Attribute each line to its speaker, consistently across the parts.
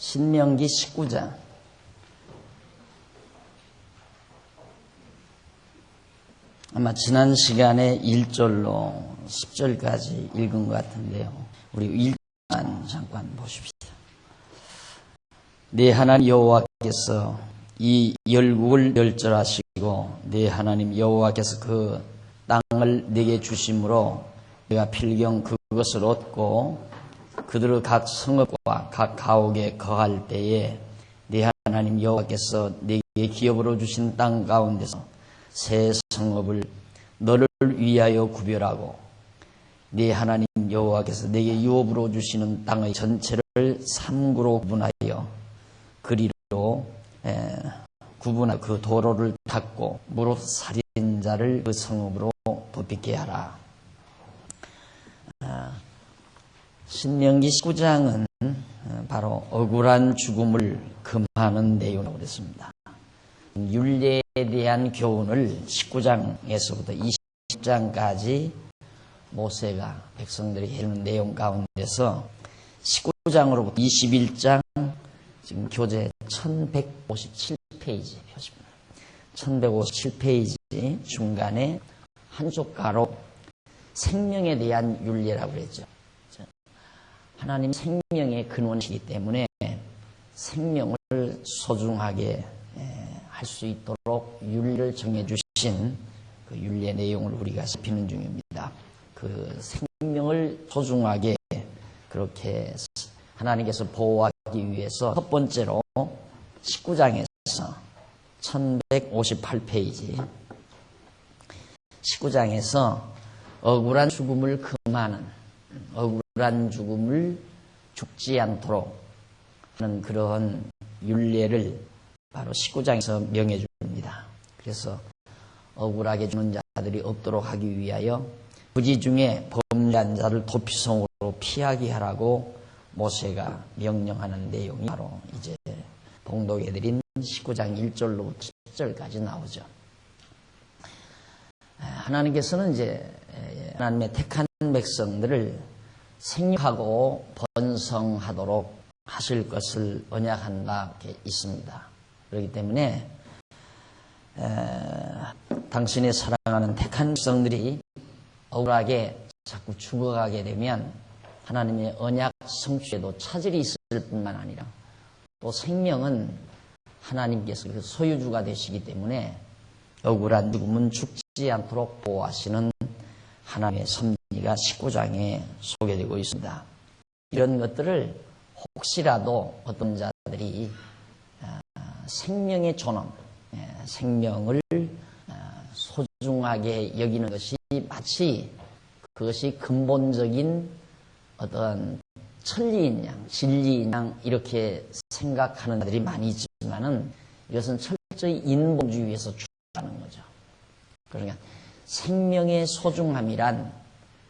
Speaker 1: 신명기 19장. 아마 지난 시간에 1절로 10절까지 읽은 것 같은데요. 우리 1절만 잠깐 보십시다. 네 하나님 여호와께서 이 열국을 멸절하시고 네 하나님 여호와께서 그 땅을 내게 주심으로 내가 필경 그것을 얻고 그들의 각 성읍과 각 가옥에 거할 때에 네 하나님 여호와께서 내게 기업으로 주신 땅 가운데서 새 성읍을 너를 위하여 구별하고 네 하나님 여호와께서 내게 유업으로 주시는 땅의 전체를 3구로 구분하여 그리로 구분하여 그 도로를 닦고 무릇 살인자를 그 성읍으로 덮이게 하라. 신명기 19장은 바로 억울한 죽음을 금하는 내용이라고 그랬습니다. 율례에 대한 교훈을 19장에서부터 20장까지 모세가 백성들에게 해주는 내용 가운데서 19장으로부터 21장 지금 교재 1157페이지 표시입니다. 1157페이지 중간에 한쪽 가로 생명에 대한 율례라고 그랬죠. 하나님 생명의 근원이기 때문에 생명을 소중하게 할 수 있도록 율례를 정해주신 그 율례 내용을 우리가 살피는 중입니다. 그 생명을 소중하게 그렇게 하나님께서 보호하기 위해서 첫 번째로 19장에서 1158페이지 19장에서 억울한 죽음을 금하는 억울한 죽음을 죽지 않도록 하는 그러한 율례를 바로 19장에서 명해 줍니다. 그래서 억울하게 죽는 자들이 없도록 하기 위하여 부지 중에 범죄한 자를 도피성으로 피하게 하라고 모세가 명령하는 내용이 바로 이제 봉독해 드린 19장 1절로부터 10절까지 나오죠. 하나님께서는 이제 하나님의 택한 백성들을 생육하고 번성하도록 하실 것을 언약한 바 있습니다. 그렇기 때문에 당신의 사랑하는 택한 백성들이 억울하게 자꾸 죽어가게 되면 하나님의 언약 성취에도 차질이 있을 뿐만 아니라 또 생명은 하나님께서 소유주가 되시기 때문에 억울한 죽음은 죽지 않도록 보호하시는 하나님의 섭리가 19장에 소개되고 있습니다. 이런 것들을 혹시라도 어떤 자들이 생명의 존엄, 생명을 소중하게 여기는 것이 마치 그것이 근본적인 어떤 천리인 양, 진리인 양 이렇게 생각하는 자들이 많이 있지만은 이것은 철저히 인본주의에서 출발하는 거죠. 그러니까 생명의 소중함이란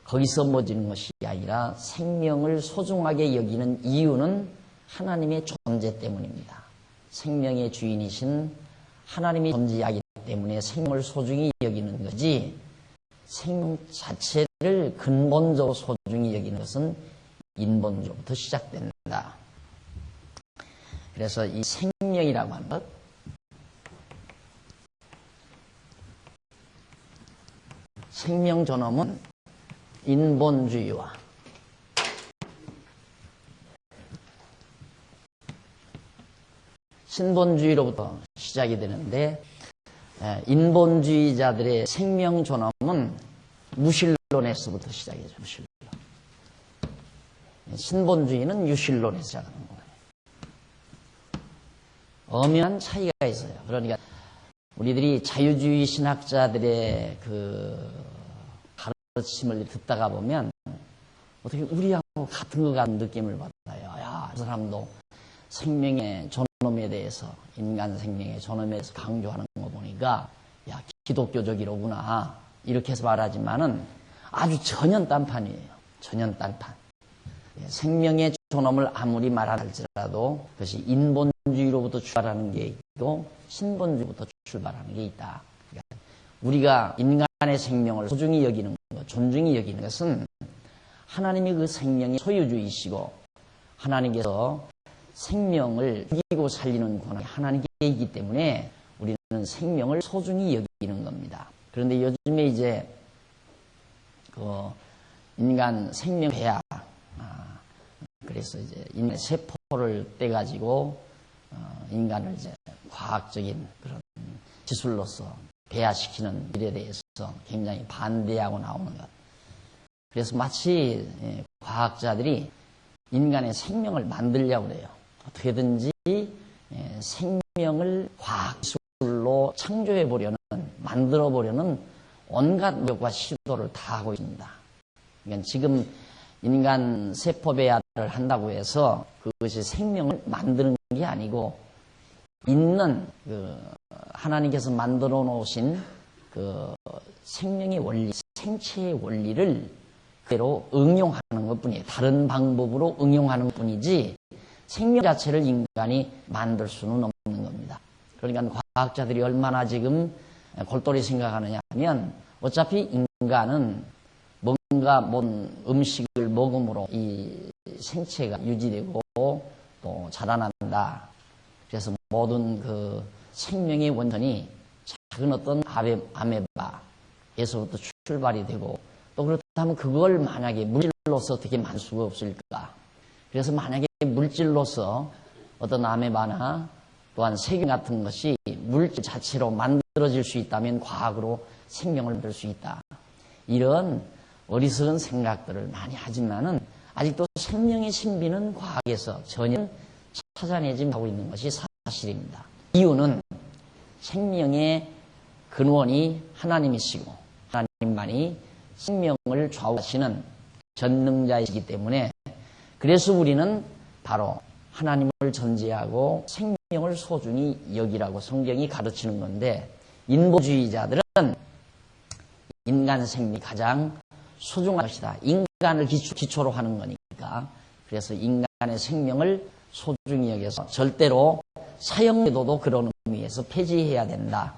Speaker 1: 거기서 멎는 것이 아니라 생명을 소중하게 여기는 이유는 하나님의 존재 때문입니다. 생명의 주인이신 하나님이 존재하기 때문에 생명을 소중히 여기는 거지 생명 자체를 근본적으로 소중히 여기는 것은 인본주의로부터 시작된다. 그래서 이 생명이라고 하는 것, 생명 존엄은 인본주의와 신본주의로부터 시작이 되는데 인본주의자들의 생명 존엄은 무신론에서부터 시작이죠. 무신론. 신본주의는 유신론에서 시작하는 거예요. 엄연한 차이가 있어요. 그러니까 우리들이 자유주의 신학자들의 그 가르침을 듣다가 보면 어떻게 우리하고 같은 것 같은 느낌을 받아요. 야, 그 사람도 생명의 존엄에 대해서 인간 생명의 존엄에 대해서 강조하는 거 보니까 야 기독교적이로구나 이렇게 해서 말하지만은 아주 전혀 딴판이에요. 전혀 딴판. 생명의 존엄을 아무리 말할지라도 그것이 인본주의로부터 출발하는 게 있고 신본주의부터 출발하는 게 있다. 그러니까 우리가 인간의 생명을 소중히 여기는 것, 존중히 여기는 것은 하나님이 그 생명의 소유주이시고 하나님께서 생명을 죽이고 살리는 권한이 하나님께 있기 때문에 우리는 생명을 소중히 여기는 겁니다. 그런데 요즘에 이제 인간 생명 배아, 그래서 이제 인간 세포를 떼가지고 인간을 이제 과학적인 그런 기술로서 배아시키는 일에 대해서 굉장히 반대하고 나오는 것. 그래서 마치 과학자들이 인간의 생명을 만들려고 그래요. 어떻게든지 생명을 과학 기술로 창조해 보려는, 만들어 보려는 온갖 노력과 시도를 다 하고 있습니다. 그러니까 지금 인간 세포 배아를 한다고 해서 그것이 생명을 만드는 게 아니고 있는 하나님께서 만들어 놓으신 그 생명의 원리, 생체의 원리를 그대로 응용하는 것뿐이에요. 다른 방법으로 응용하는 것뿐이지 생명 자체를 인간이 만들 수는 없는 겁니다. 그러니까 과학자들이 얼마나 지금 골똘히 생각하느냐 하면 어차피 인간은 뭔가 음식을 먹음으로 이 생체가 유지되고 또 자라난다. 그래서 모든 그 생명의 원천이 작은 어떤 아메바에서부터 출발이 되고 또 그렇다면 그걸 만약에 물질로서 어떻게 만들 수가 없을까? 그래서 만약에 물질로서 어떤 아메바나 또한 세균 같은 것이 물질 자체로 만들어질 수 있다면 과학으로 생명을 만들 수 있다. 이런 어리석은 생각들을 많이 하지만은 아직도 생명의 신비는 과학에서 전혀 찾아내지 못하고 있는 것이 사실입니다. 이유는 생명의 근원이 하나님이시고 하나님만이 생명을 좌우하시는 전능자이시기 때문에 그래서 우리는 바로 하나님을 전제하고 생명을 소중히 여기라고 성경이 가르치는 건데 인본주의자들은 인간 생명이 가장 소중한 것이다. 인간을 기초로 하는 거니까 그래서 인간의 생명을 소중히 여겨서 절대로 사형제도도 그런 의미에서 폐지해야 된다.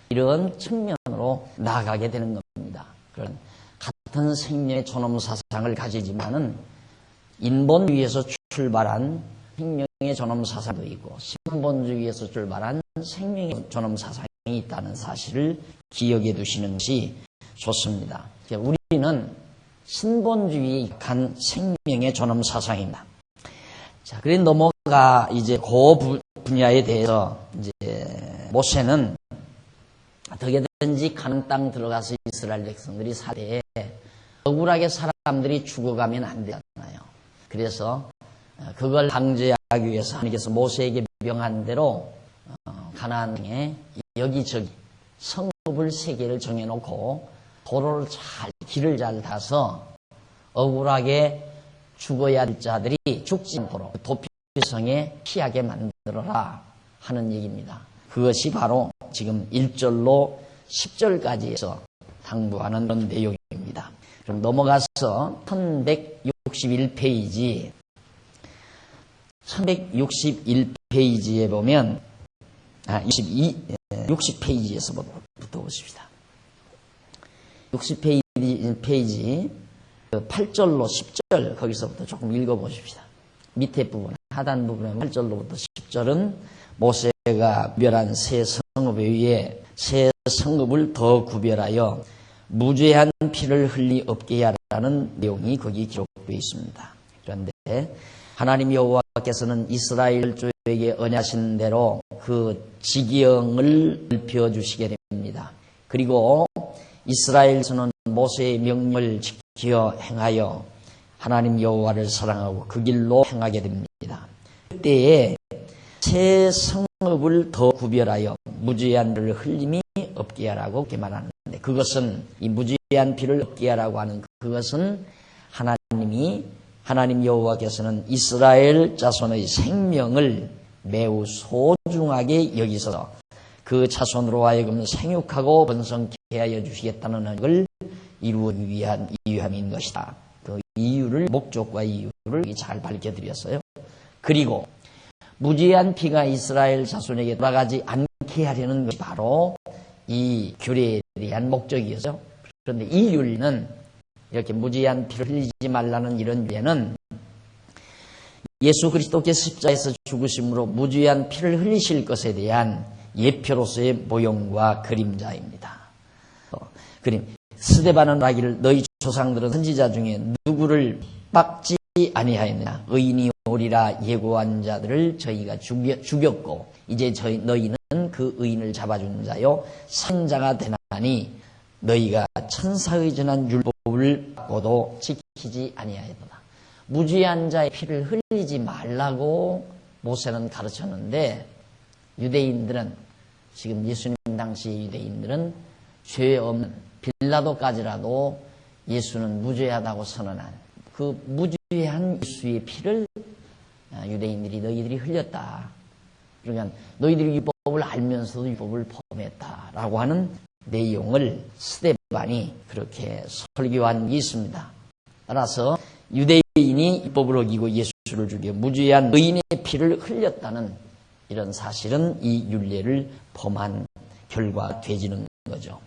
Speaker 1: 이런 측면으로 나아가게 되는 겁니다. 그런 같은 생명의 존엄 사상을 가지지만은 인본주의에서 출발한 생명의 존엄 사상도 있고 신본주의에서 출발한 생명의 존엄 사상이 있다는 사실을 기억해 두시는 것이 좋습니다. 우리는 신본주의에 익한 생명의 존엄 사상입니다. 자, 그래 넘어가 이제 그 분야에 대해서 이제 모세는 어떻게든지 가나안 땅 들어가서 이스라엘 백성들이 살 때 억울하게 사람들이 죽어가면 안 되잖아요. 그래서 그걸 방지하기 위해서 하나님께서 모세에게 명한 대로 가나안 땅에 여기저기 성읍을 3개를 정해놓고 도로를 길을 잘 타서 억울하게 죽어야 할 자들이 죽지 않도록 도피성에 피하게 만들어라 하는 얘기입니다. 그것이 바로 지금 1절로 10절까지 해서 당부하는 그런 내용입니다. 그럼 넘어가서 1161페이지 1161페이지에 보면 60페이지에서부터 보십시다. 60페이지 8절로 10절 거기서부터 조금 읽어보십시다. 밑에 부분 하단 부분에 8절로부터 10절은 모세가 구별한 새 성읍에 의해 새 성읍을 더 구별하여 무죄한 피를 흘리 없게 하라는 내용이 거기 기록되어 있습니다. 그런데 하나님 여호와께서는 이스라엘 족에게 언약하신 대로 그 지경을 넓혀주시게 됩니다. 그리고 이스라엘에서는 모세의 명령을 지켜 행하여 하나님 여호와를 사랑하고 그 길로 행하게 됩니다. 그때에 새 성읍을 더 구별하여 무죄한 피를 흘림이 없게 하라고 그렇게 말하는데 그것은 이 무죄한 피를 없게 하라고 하는 그것은 하나님 여호와께서는 이스라엘 자손의 생명을 매우 소중하게 여기서 그 자손으로 하여금 생육하고 번성케 하여 주시겠다는 언약을 이루기 위한 이유함인 것이다. 그 이유를 목적과 이유를 잘 밝혀드렸어요. 그리고 무죄한 피가 이스라엘 자손에게 돌아가지 않게 하려는 것이 바로 이 규례에 대한 목적이었죠. 그런데 이 윤리는 이렇게 무죄한 피를 흘리지 말라는 이런 윤리는 예수 그리스도께서 십자가에서 죽으심으로 무죄한 피를 흘리실 것에 대한 예표로서의 모형과 그림자입니다. 그림. 스데반은 말하기를 너희 조상들은 선지자 중에 누구를 빡지 아니하였느냐. 의인이 오리라 예고한 자들을 저희가 죽였고 이제 너희는 그 의인을 잡아준 자요 산자가 되나니 너희가 천사의 전한 율법을 받고도 지키지 아니하였도다. 무죄한 자의 피를 흘리지 말라고 모세는 가르쳤는데 유대인들은 지금 예수님 당시 유대인들은 죄 없는 빌라도까지라도 예수는 무죄하다고 선언한 그 무죄한 예수의 피를 유대인들이 너희들이 흘렸다. 그러니까 너희들이 율법을 알면서도 율법을 범했다라고 하는 내용을 스데반이 그렇게 설교한 게 있습니다. 따라서 유대인이 율법을 어기고 예수를 죽여 무죄한 의인의 피를 흘렸다는 이런 사실은 이 율례를 범한 결과가 되지는 거죠.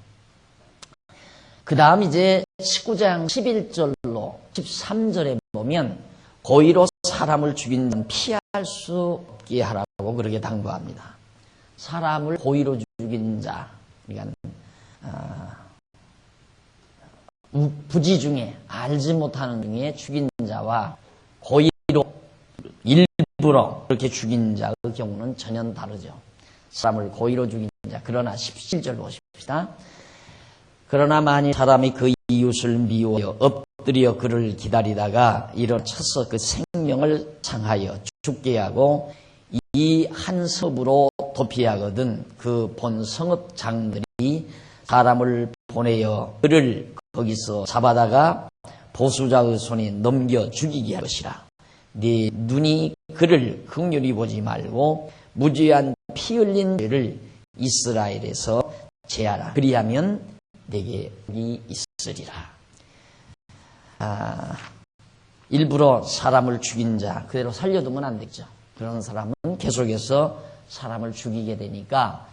Speaker 1: 그 다음 이제 19장 11절로 13절에 보면 고의로 사람을 죽인 자는 피할 수 없게 하라고 그렇게 당부합니다. 사람을 고의로 죽인 자, 그러니까 부지 중에 알지 못하는 중에 죽인 자와 고의로 일부러 그렇게 죽인 자의 경우는 전혀 다르죠. 사람을 고의로 죽인 자. 그러나 17절 보십시다. 그러나 만일 사람이 그 이웃을 미워하여 엎드려 그를 기다리다가 일어서서 그 생명을 상하여 죽게 하고 이 한 섭으로 도피하거든 그 본 성읍장들이 사람을 보내어 그를 거기서 잡아다가 보수자의 손에 넘겨 죽이게 할 것이라. 네 눈이 그를 긍휼히 보지 말고 무죄한 피 흘린 죄를 이스라엘에서 제하라. 그리하면 내게 복이 있으리라. 일부러 사람을 죽인 자 그대로 살려두면 안 되죠. 그런 사람은 계속해서 사람을 죽이게 되니까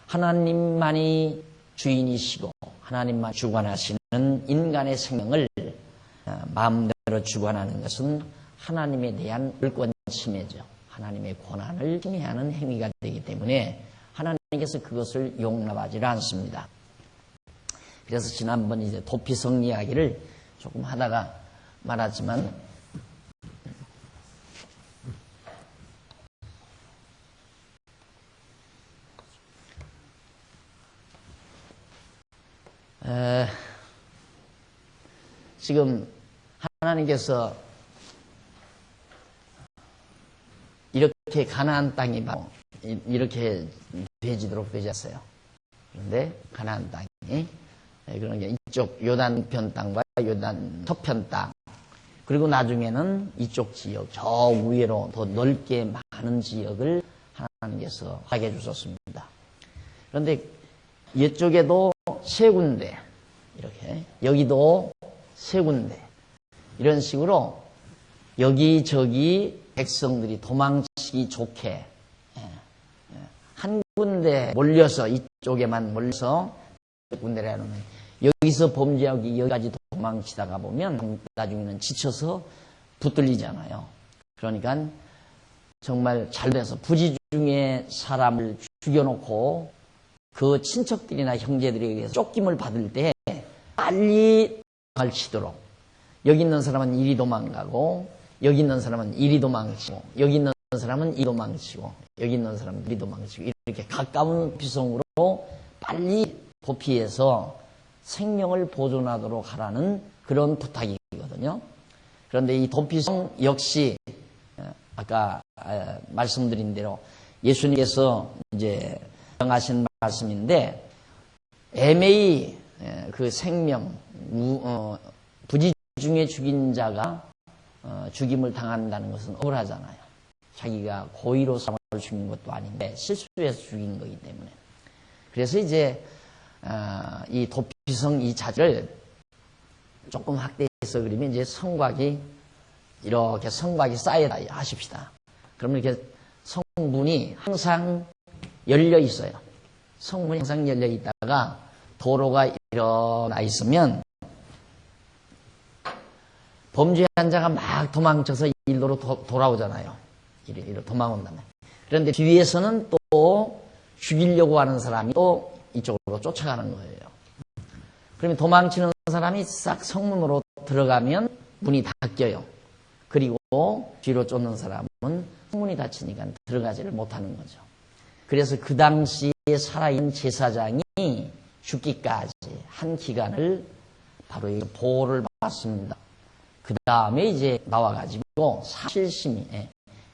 Speaker 1: 하나님만이 주인이시고 하나님만 주관하시는 인간의 생명을 마음대로 주관하는 것은 하나님에 대한 물권 침해죠. 하나님의 권한을 침해하는 행위가 되기 때문에 하나님께서 그것을 용납하지 않습니다. 그래서 지난번 이제 도피성 이야기를 조금 하다가 말았지만 지금 하나님께서 이렇게 가나안 땅이 이렇게 되지도록 되셨어요. 그런데 가나안 땅이 그러니까 이쪽 요단편 땅과 요단 서편 땅 그리고 나중에는 이쪽 지역 저 위로 더 넓게 많은 지역을 하나님께서 하게 해주셨습니다. 그런데 이쪽에도 세 군데 이렇게 여기도 세 군데 이런 식으로 여기저기 백성들이 도망치기 좋게 한 군데 몰려서 이쪽에만 몰려서 군대를 해놓으면 여기서 범죄하고 여기까지 도망치다가 보면 나중에는 지쳐서 붙들리잖아요. 그러니까 정말 잘 돼서 부지 중에 사람을 죽여놓고 그 친척들이나 형제들에게서 쫓김을 받을 때 빨리 도망을 치도록 여기 있는 사람은 이리 도망가고 여기 있는 사람은 이리 도망치고 여기 있는 사람은 이리 도망치고 여기 있는 사람은 이리 도망치고 이렇게 가까운 피성으로 빨리 도피해서 생명을 보존하도록 하라는 그런 부탁이거든요. 그런데 이 도피성 역시 아까 말씀드린 대로 예수님께서 이제 정하신 말씀인데 애매히 그 생명 부지 중에 죽인 자가 죽임을 당한다는 것은 억울하잖아요. 자기가 고의로 사람을 죽인 것도 아닌데 실수해서 죽인 거기 때문에. 그래서 이제 이 도피성 이 자체를 조금 확대해서 그리면 이제 성곽이 이렇게 성곽이 쌓여다 하십시다. 그러면 이렇게 성문이 항상 열려 있어요. 성문이 항상 열려 있다가 도로가 일어나 있으면 범죄한 자가 막 도망쳐서 일로로 돌아오잖아요. 이리로 도망온다면. 그런데 뒤에서는 또 죽이려고 하는 사람이 또 이쪽으로 쫓아가는 거예요. 그러면 도망치는 사람이 싹 성문으로 들어가면 문이 닫혀요. 그리고 뒤로 쫓는 사람은 성문이 닫히니까 들어가지를 못하는 거죠. 그래서 그 당시에 살아있는 제사장이 죽기까지 한 기간을 바로 이 보호를 받습니다. 그 다음에 이제 나와가지고 사실심의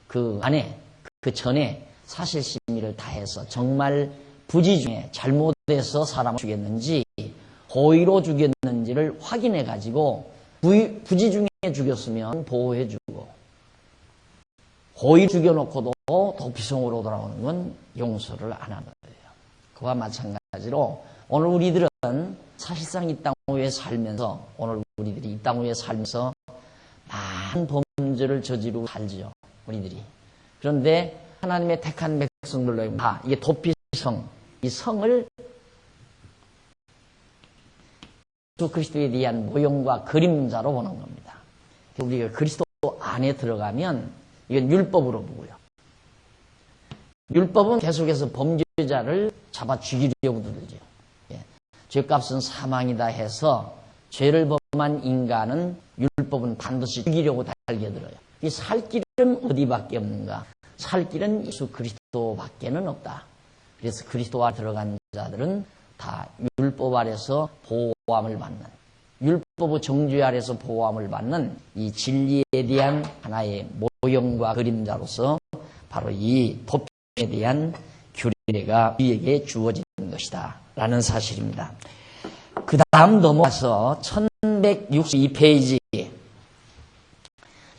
Speaker 1: 그 안에, 그 전에 사실심의를 다해서 정말 부지 중에 잘못해서 사람을 죽였는지 고의로 죽였는지를 확인해가지고 부지 중에 죽였으면 보호해주고 고의 죽여놓고도 도피성으로 돌아오는 건 용서를 안 하는 거예요. 그와 마찬가지로 오늘 우리들은 사실상 이 땅 위에 살면서 오늘 우리들이 이 땅 위에 살면서 많은 범죄를 저지르고 살지요. 우리들이. 그런데 하나님의 택한 백성들로 다 이게 도피성, 이 성을 예수 그리스도에 대한 모형과 그림자로 보는 겁니다. 우리가 그리스도 안에 들어가면 이건 율법으로 보고요. 율법은 계속해서 범죄자를 잡아 죽이려고 들죠. 죄값은 사망이다 해서 죄를 범한 인간은 율법은 반드시 죽이려고 달겨들어요. 이 살 길은 어디밖에 없는가? 살 길은 예수 그리스도밖에는 없다. 그래서 그리스도와 들어간 자들은 다 율법 아래서 보호함을 받는, 율법의 정죄 아래서 보호함을 받는 이 진리에 대한 하나의 모형과 그림자로서 바로 이 도피에 대한 규례가 우리에게 주어진 것이다 라는 사실입니다. 그 다음 넘어가서 1162페이지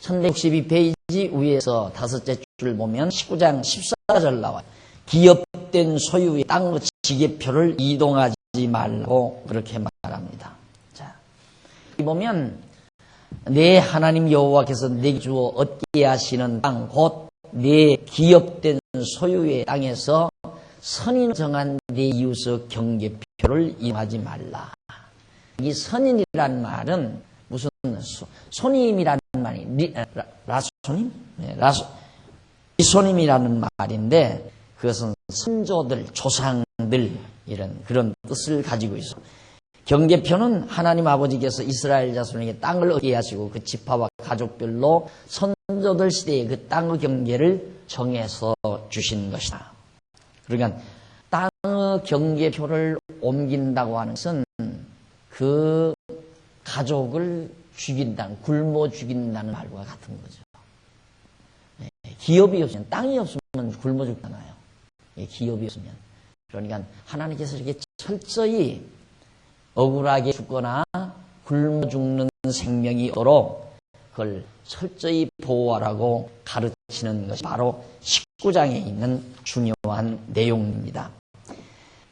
Speaker 1: 1162페이지 위에서 다섯째 줄을 보면 19장 14절 나와요. 기업된 소유의 땅의 지계표를 이동하지 말라고 그렇게 말합니다. 자, 여기 보면 내 하나님 여호와께서 내게 주어 얻게 하시는 땅, 곧 내 기업된 소유의 땅에서 선인 정한 내 이웃의 경계표를 이동하지 말라. 이 선인이란 말은 무슨 손님이라는 말이 라손임? 네, 리손임이라는 말인데 그것은 선조들, 조상들 이런 그런 뜻을 가지고 있어. 경계표는 하나님 아버지께서 이스라엘 자손에게 땅을 얻게 하시고 그 지파와 가족별로 선조들 시대에 그 땅의 경계를 정해서 주신 것이다. 그러니까 땅의 경계표를 옮긴다고 하는 것은 그 가족을 죽인다는, 굶어 죽인다는 말과 같은 거죠. 네, 기업이 없으면, 땅이 없으면 굶어 죽잖아요. 네, 기업이 없으면. 그러니까 하나님께서 이렇게 철저히 억울하게 죽거나 굶어 죽는 생명이 없도록 그걸 철저히 보호하라고 가르치는 것이 바로 19장에 있는 중요한 내용입니다.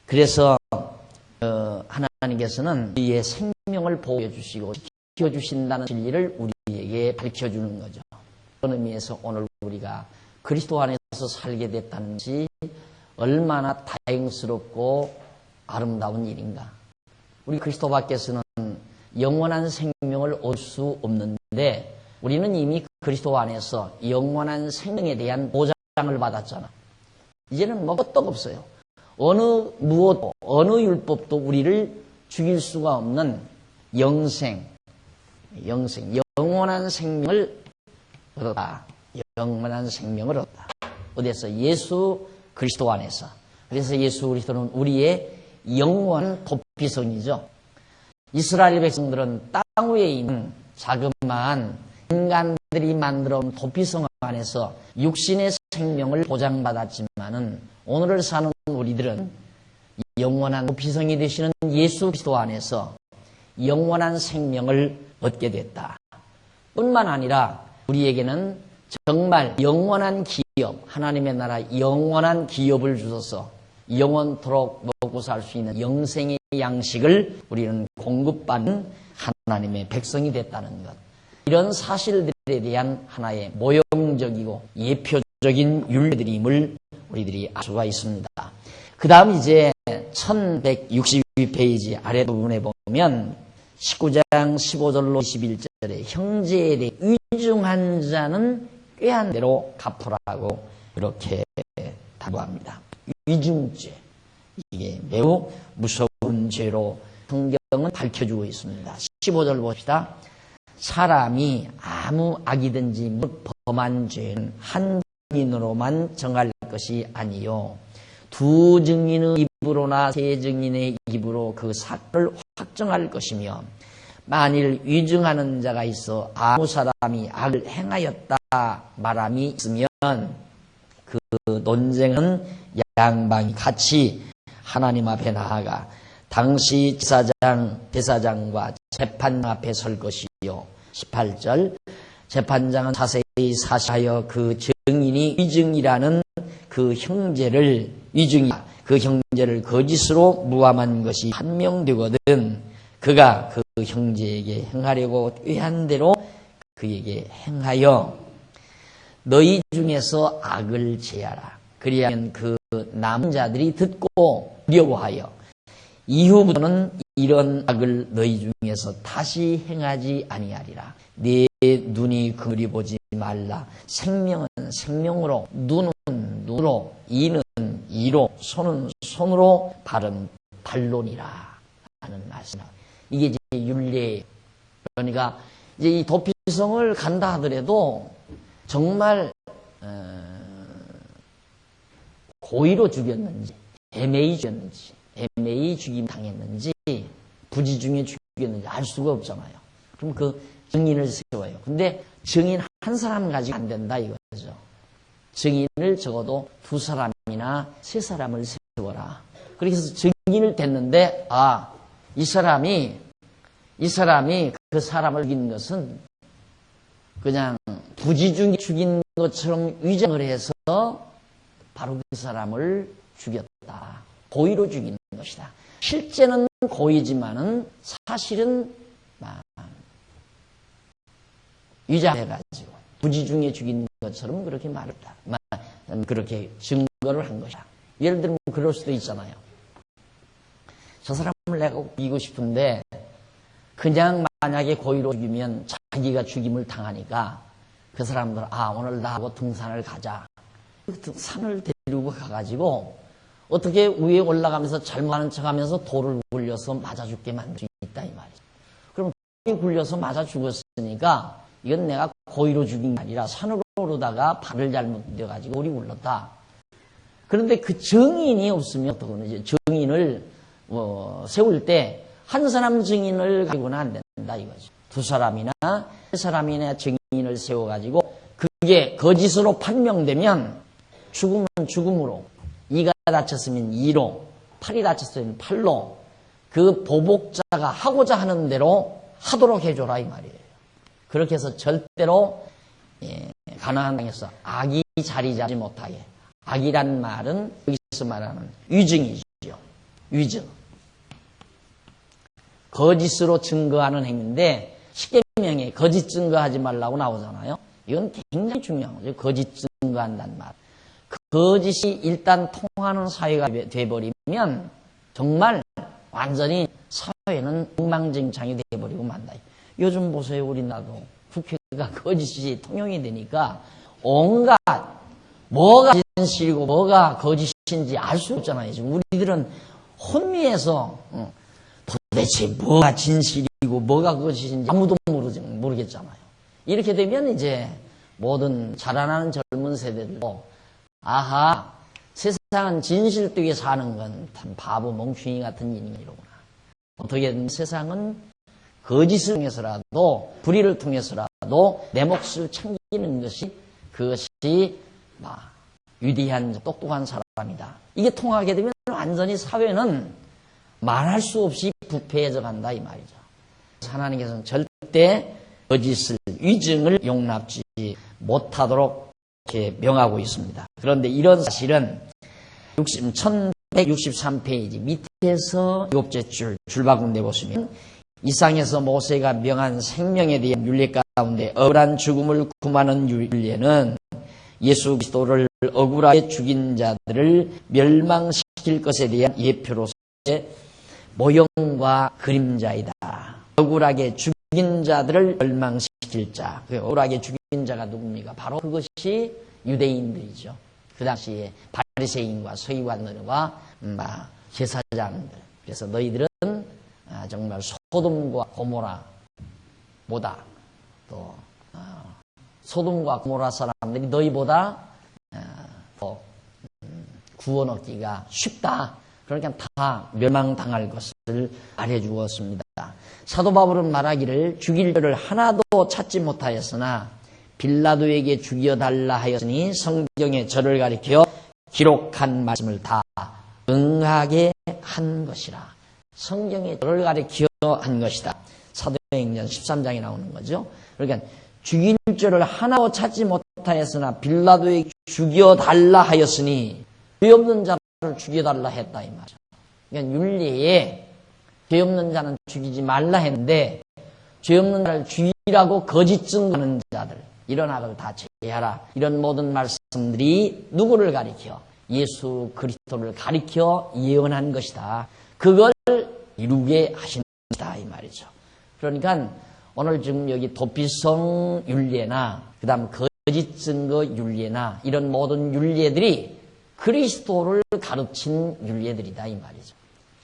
Speaker 1: 그래서 하나님께서는 우리의 생명을 보호해 주시고 지켜주신다는 진리를 우리에게 밝혀주는 거죠. 그런 의미에서 오늘 우리가 그리스도 안에서 살게 됐다는 것이 얼마나 다행스럽고 아름다운 일인가. 우리 그리스도 밖에서는 영원한 생명을 얻을 수 없는데 우리는 이미 그리스도 안에서 영원한 생명에 대한 보장을 받았잖아. 이제는 뭐 끄떡 없어요. 어느 율법도 우리를 죽일 수가 없는 영원한 생명을 얻었다. 영원한 생명을 얻었다. 어디에서? 예수 그리스도 안에서. 그래서 예수 그리스도는 우리의 영원한 도피성이죠. 이스라엘 백성들은 땅 위에 있는 자그마한 인간들이 만들어 온 도피성 안에서 육신의 생명을 보장받았지만은 오늘을 사는 우리들은 영원한 도피성이 되시는 예수 그리스도 안에서 영원한 생명을 얻게 됐다. 뿐만 아니라 우리에게는 정말 영원한 기업, 하나님의 나라 영원한 기업을 주셔서 영원토록 먹고 살 수 있는 영생의 양식을 우리는 공급받는 하나님의 백성이 됐다는 것. 이런 사실들에 대한 하나의 모형적이고 예표적인 윤례들임을 우리들이 알 수가 있습니다. 그 다음 이제 1162페이지 아래 부분에 보면 19장 15절로 21절에 형제에 대해 위중한 자는 꾀한 대로 갚으라고 그렇게 당부합니다. 위증죄, 이게 매우 무서운 죄로 성경은 밝혀주고 있습니다. 15절 봅시다. 사람이 아무 악이든지 범한 죄는 한 증인으로만 정할 것이 아니요 두 증인의 입으로나 세 증인의 입으로 그 사건을 확정할 것이며 만일 위증하는 자가 있어 아무 사람이 악을 행하였다 말함이 있으면 그 논쟁은 양방이 같이 하나님 앞에 나아가 당시 대사장과 재판장 앞에 설 것이요. 18절 재판장은 자세히 사시하여 그 증인이 위증이라는 그 형제를 그 형제를 거짓으로 무함한 것이 판명되거든 그가 그 형제에게 행하려고 꾀한 대로 그에게 행하여 너희 중에서 악을 제하라. 그리하면 그 남자들이 듣고 두려워하여 이후부터는 이런 악을 너희 중에서 다시 행하지 아니하리라. 네 눈이 그물이 보지 말라. 생명은 생명으로, 눈은 눈으로, 이는 이로, 손은 손으로, 발은 발론이라 하는 말씀. 이게 이제 율례. 그러니까 이제 이 도피성을 간다 하더라도 정말 고의로 죽였는지, 애매히 죽였는지, 애매히 죽임 당했는지, 부지 중에 죽였는지 알 수가 없잖아요. 그럼 그 증인을 세워요. 근데 증인 한 사람 가지고 안 된다 이거죠. 증인을 적어도 2사람이나 3사람을 세워라. 그래서 증인을 댔는데 이 사람이 그 사람을 죽인 것은 그냥 부지 중에 죽인 것처럼 위장을 해서 바로 그 사람을 죽였다. 고의로 죽인 것이다. 실제는 고의지만은 사실은 위장해가지고 부지 중에 죽인 것처럼 그렇게 말했다. 그렇게 증거를 한 것이다. 예를 들면 그럴 수도 있잖아요. 저 사람을 내가 이기고 싶은데 그냥 만약에 고의로 죽이면 자기가 죽임을 당하니까 그 사람들 오늘 나하고 등산을 가자. 산을 데리고 가가지고 어떻게 위에 올라가면서 잘못하는 척하면서 돌을 굴려서 맞아 죽게 만들 수 있다 이 말이죠. 그럼 돌이 굴려서 맞아 죽었으니까 이건 내가 고의로 죽인 게 아니라 산으로 오르다가 발을 잘못 들여가지고 돌이 굴렀다. 그런데 그 증인이 없으면 어떡하냐. 증인을 세울 때 한 사람 증인을 가지고는 안 된다 이거죠. 2사람이나 3사람이나 증인을 세워가지고 그게 거짓으로 판명되면 죽으면 죽음으로, 이가 다쳤으면 이로, 팔이 다쳤으면 팔로 그 보복자가 하고자 하는 대로 하도록 해줘라 이 말이에요. 그렇게 해서 절대로 가나안 땅에서 악이 자리 잡지 못하게. 악이란 말은 여기서 말하는 위증이죠. 위증. 거짓으로 증거하는 행위인데 십계명에 거짓 증거하지 말라고 나오잖아요. 이건 굉장히 중요한 거죠. 거짓 증거한다는 말. 거짓이 일단 통하는 사회가 돼버리면 정말 완전히 사회는 엉망진창이 돼버리고 만다. 요즘 보세요. 우리나라도 국회가 거짓이 통용이 되니까 온갖 뭐가 진실이고 뭐가 거짓인지 알 수 없잖아요. 지금 우리들은 혼미해서 도대체 뭐가 진실이고 뭐가 거짓인지 아무도 모르겠잖아요. 이렇게 되면 이제 모든 자라나는 젊은 세대들도 세상은 진실되게 사는 건 참 바보 멍충이 같은 인간이로구나. 어떻게든 세상은 거짓을 통해서라도 불의를 통해서라도 내 몫을 챙기는 것이 그것이 위대한 똑똑한 사람이다. 이게 통하게 되면 완전히 사회는 말할 수 없이 부패해져 간다 이 말이죠. 하나님께서는 절대 거짓을 위증을 용납지 못하도록 이렇게 명하고 있습니다. 그런데 이런 사실은 1163페이지 밑에서 7째 줄바꿈 보시면 이상에서 모세가 명한 생명에 대한 율례 가운데 억울한 죽음을 구하는 율례는 예수 그리스도를 억울하게 죽인 자들을 멸망시킬 것에 대한 예표로서의 모형과 그림자이다. 억울하게 죽인 자들을 멸망시킬 자, 억울하게 죽인 죽인 자가 누굽니까? 바로 그것이 유대인들이죠. 그 당시에 바리새인과 서기관들과 제사장들. 그래서 너희들은 정말 소돔과 고모라보다 또 소돔과 고모라 사람들이 너희보다 더 구원 얻기가 쉽다. 그러니까 다 멸망당할 것을 말해주었습니다. 사도 바울은 말하기를 죽일 자를 하나도 찾지 못하였으나 빌라도에게 죽여달라 하였으니 성경에 저를 가리켜 기록한 말씀을 다 응하게 한 것이라. 성경에 저를 가리켜 한 것이다. 사도행전 13장에 나오는 거죠. 그러니까 죽일 자를 하나도 찾지 못하였으나 빌라도에게 죽여달라 하였으니 죄 없는 자를 죽여달라 했다 이 말이죠. 그러니까 율리에 죄 없는 자는 죽이지 말라 했는데 죄 없는 자를 죽이라고 거짓 증거하는 자들 이런 악을 다 제하라. 이런 모든 말씀들이 누구를 가리켜? 예수 그리스도를 가리켜 예언한 것이다. 그걸 이루게 하신 것이다 이 말이죠. 그러니까 오늘 지금 여기 도피성 율례나 그 다음 거짓 증거 율례나 이런 모든 율례들이 그리스도를 가르친 율례들이다 이 말이죠.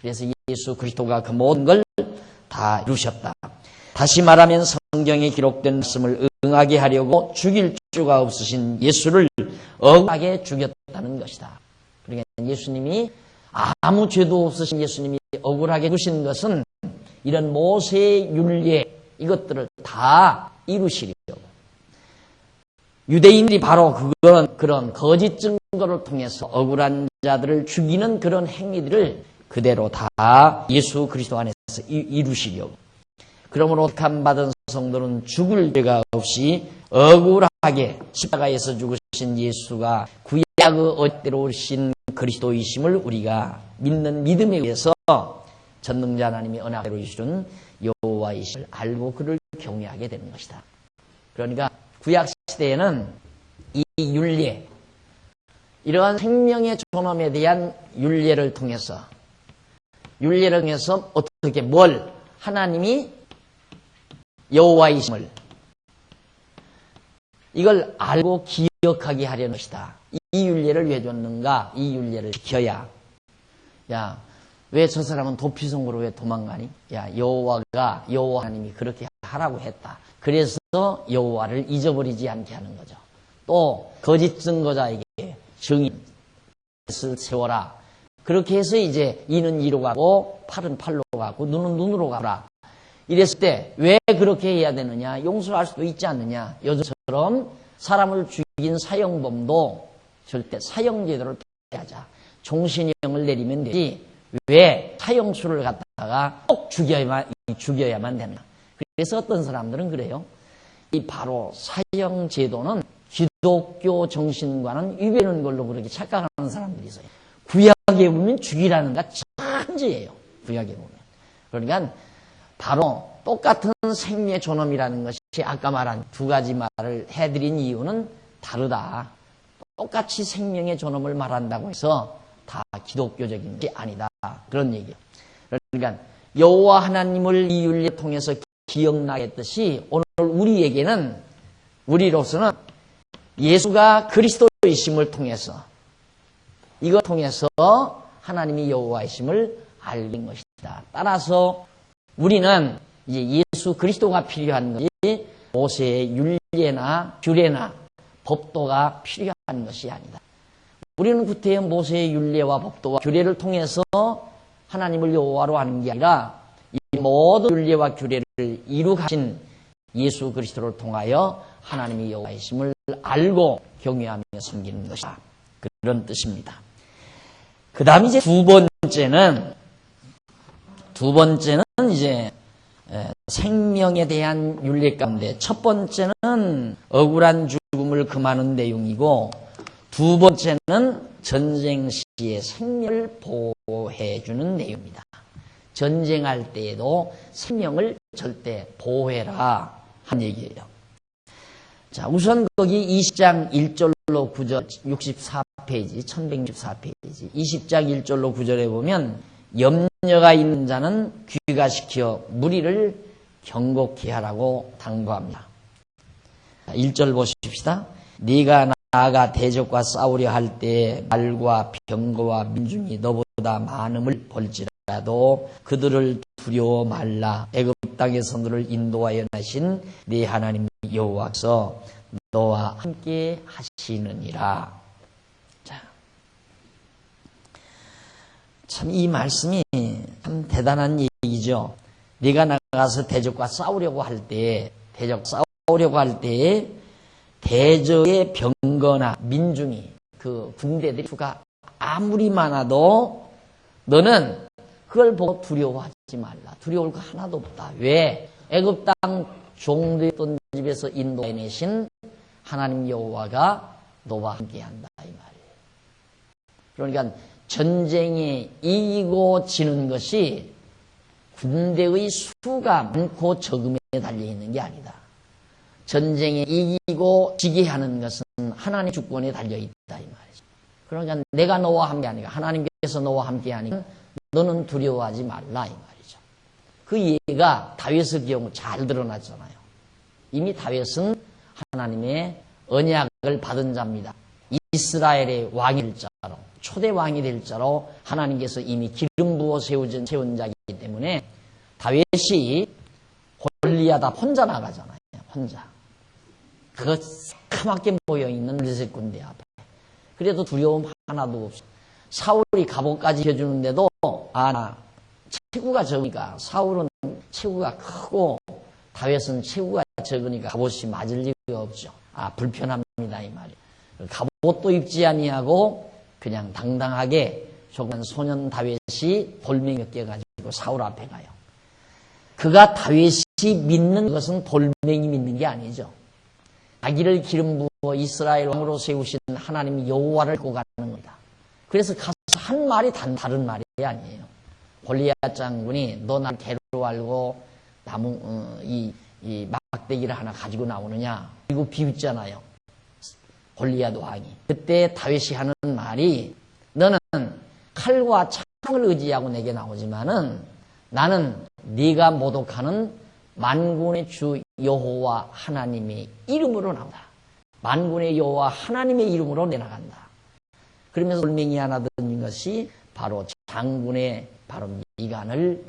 Speaker 1: 그래서 예수 그리스도가 그 모든 걸 다 이루셨다. 다시 말하면 성경에 기록된 말씀을 응하게 하려고 죽일 수가 없으신 예수를 억울하게 죽였다는 것이다. 그러니까 예수님이 아무 죄도 없으신 예수님이 억울하게 죽으신 것은 이런 모세의 율례 이것들을 다 이루시려고. 유대인들이 바로 그런 거짓 증거를 통해서 억울한 자들을 죽이는 그런 행위들을 그대로 다 예수 그리스도 안에서 이루시려고. 그러므로 택함 받은 성도는 죽을 죄가 없이 억울하게 십자가에서 죽으신 예수가 구약의 어때로 오신 그리스도이심을 우리가 믿는 믿음에 의해서 전능자 하나님이 언약대로 이루신 여호와이심을 알고 그를 경외하게 되는 것이다. 그러니까 구약 시대에는 이 율례, 이러한 생명의 존엄에 대한 율례를 통해서 어떻게 하나님이 여호와이심을 이걸 알고 기억하게 하려는 것이다. 이 율례를 왜 줬는가? 이 율례를 지켜야. 야, 왜 저 사람은 도피성으로 왜 도망가니? 야, 여호와 하나님이 그렇게 하라고 했다. 그래서 여호와를 잊어버리지 않게 하는 거죠. 또 거짓 증거자에게 증인을 세워라. 그렇게 해서 이제 이는 이로 가고 팔은 팔로 가고 눈은 눈으로 가라. 이랬을 때 왜 그렇게 해야 되느냐? 용서할 수도 있지 않느냐? 요즘처럼 사람을 죽인 사형범도 절대 사형제도를 폐하자. 종신형을 내리면 되지. 왜 사형수를 갖다가 꼭 죽여야만 되느냐? 그래서 어떤 사람들은 그래요. 이 바로 사형제도는 기독교 정신과는 위배하는 걸로 그렇게 착각하는 사람들이 있어요. 구약에 보면 죽이라는 가 천지예요. 구약에 보면. 그러니까 바로 똑같은 생명의 존엄이라는 것이 아까 말한 두 가지 말을 해드린 이유는 다르다. 똑같이 생명의 존엄을 말한다고 해서 다 기독교적인 게 아니다. 그런 얘기예요. 그러니까 여호와 하나님을 이 율례 통해서 기억나게 했듯이 오늘 우리로서는 예수가 그리스도이심을 통해서 이걸 통해서 하나님이 여호와이심을 알린 것이다. 따라서 우리는 이제 예수 그리스도가 필요한 것이 모세의 율례나 규례나 법도가 필요한 것이 아니다. 우리는 구태여 모세의 율례와 법도와 규례를 통해서 하나님을 여호와로 하는 게 아니라 이 모든 율례와 규례를 이루가신 예수 그리스도를 통하여 하나님이 여호와이심을 알고 경외하며 섬기는 것이다. 그런 뜻입니다. 그 다음 이제 두 번째는 이제 생명에 대한 율례 가운데 첫 번째는 억울한 죽음을 금하는 내용이고 두 번째는 전쟁 시에 생명을 보호해주는 내용입니다. 전쟁할 때에도 생명을 절대 보호해라 한 얘기예요. 자, 우선 거기 20장 1절로 9절 64페이지 1164페이지 20장 1절로 9절에 보면 염려가 있는 자는 귀가시켜 무리를 경고케 하라고 당부합니다. 1절 보십시다. 네가 나아가 대적과 싸우려 할 때 말과 병거와 민중이 너보다 많음을 볼지라도 그들을 두려워 말라. 애굽 땅에서 너를 인도하여 나신 네 하나님 여호와께서 너와 함께 하시느니라. 자, 참 이 말씀이 참 대단한 얘기죠. 네가 나가서 대적과 싸우려고 할 때, 대적의 병거나 민중이, 그 군대들이 수가 아무리 많아도 너는 그걸 보고 두려워하지 말라. 두려울 거 하나도 없다. 왜? 애굽 땅 종되었던 집에서 인도해내신 하나님 여호와가 너와 함께한다 이 말이에요. 그러니까 전쟁에 이기고 지는 것이 군대의 수가 많고 적음에 달려있는 게 아니다. 전쟁에 이기고 지게 하는 것은 하나님의 주권에 달려있다 이 말이죠. 그러니까 내가 너와 함께하니까, 하나님께서 너와 함께하니까 너는 두려워하지 말라 이 말이죠. 그 예가 다윗의 경우 잘 드러났잖아요. 이미 다윗은 하나님의 언약을 받은 자입니다. 이스라엘의 왕이 될 자로, 초대 왕이 될 자로 하나님께서 이미 기름 부어 세운 자이기 때문에 다윗이 골리앗 앞 혼자 나가잖아요. 혼자. 그거 새카맣게 모여있는 블레셋 군대 앞에. 그래도 두려움 하나도 없이 사울이 갑옷까지 해주는데도 나 체구가 적으니까, 사울은 체구가 크고 다윗은 체구가 적으니까 갑옷이 맞을 리가 없죠. 불편합니다 이 말이에요. 갑옷도 입지 아니하고 그냥 당당하게 조그만 소년 다윗이 돌멩이 몇 개 가지고 사울 앞에 가요. 그가 다윗이 믿는 것은 돌멩이 믿는 게 아니죠. 자기를 기름 부어 이스라엘 왕으로 세우신 하나님 여호와를 믿고 가는 겁니다. 그래서 가서 한 말이 다른 말이 아니에요. 골리앗 장군이 너 날 개로 알고 이 막대기를 하나 가지고 나오느냐, 그리고 비웃잖아요. 골리앗 왕이. 그때 다윗이 하는 말이, 너는 칼과 창을 의지하고 내게 나오지만은 나는 네가 모독하는 만군의 주 여호와 하나님의 이름으로 나온다. 만군의 여호와 하나님의 이름으로 내나간다. 그러면서 돌멩이 하나 던진 것이 바로 장군의 바로 미간을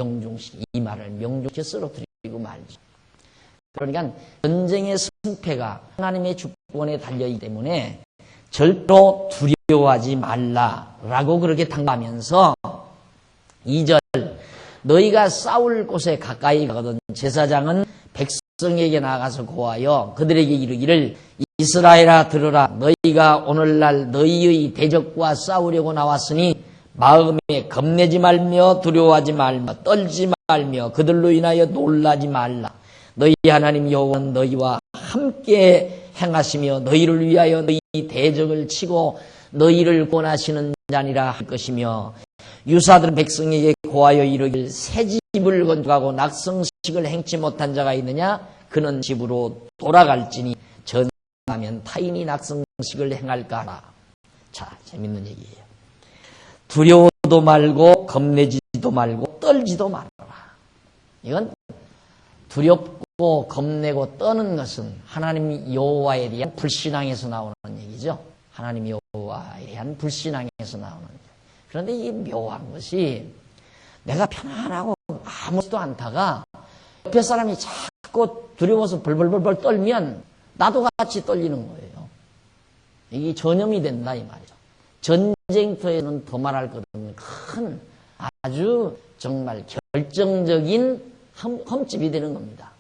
Speaker 1: 이 말을 명중시켜 쓰러뜨리고 말죠. 그러니까 전쟁의 승패가 하나님의 주권에 달려있기 때문에 절대로 두려워하지 말라라고 그렇게 당부하면서 2절, 너희가 싸울 곳에 가까이 가거든 제사장은 백성에게 나가서 고하여 그들에게 이르기를, 이스라엘아 들으라. 너희가 오늘날 너희의 대적과 싸우려고 나왔으니 마음에 겁내지 말며 두려워하지 말며 떨지 말며 그들로 인하여 놀라지 말라. 너희 하나님 여호와는 너희와 함께 행하시며 너희를 위하여 너희 대적을 치고 너희를 권하시는 자니라 할 것이며, 유사들은 백성에게 고하여 이르길, 새 집을 건축하고 낙성식을 행치 못한 자가 있느냐? 그는 집으로 돌아갈지니 전하면 타인이 낙성식을 행할까 하라. 자, 재밌는 얘기예요. 두려워도 말고 겁내지도 말고 떨지도 말아라. 이건 두렵고 겁내고 떠는 것은 하나님 여호와에 대한 불신앙에서 나오는 얘기죠. 하나님 여호와에 대한 불신앙에서 나오는 얘기. 그런데 이 묘한 것이, 내가 편안하고 아무것도 않다가 옆에 사람이 자꾸 두려워서 벌벌벌 떨면 나도 같이 떨리는 거예요. 이게 전염이 된다 이 말이죠. 전쟁터에는 더 말할 것 없는 큰 아주 정말 결정적인 흠집이 되는 겁니다.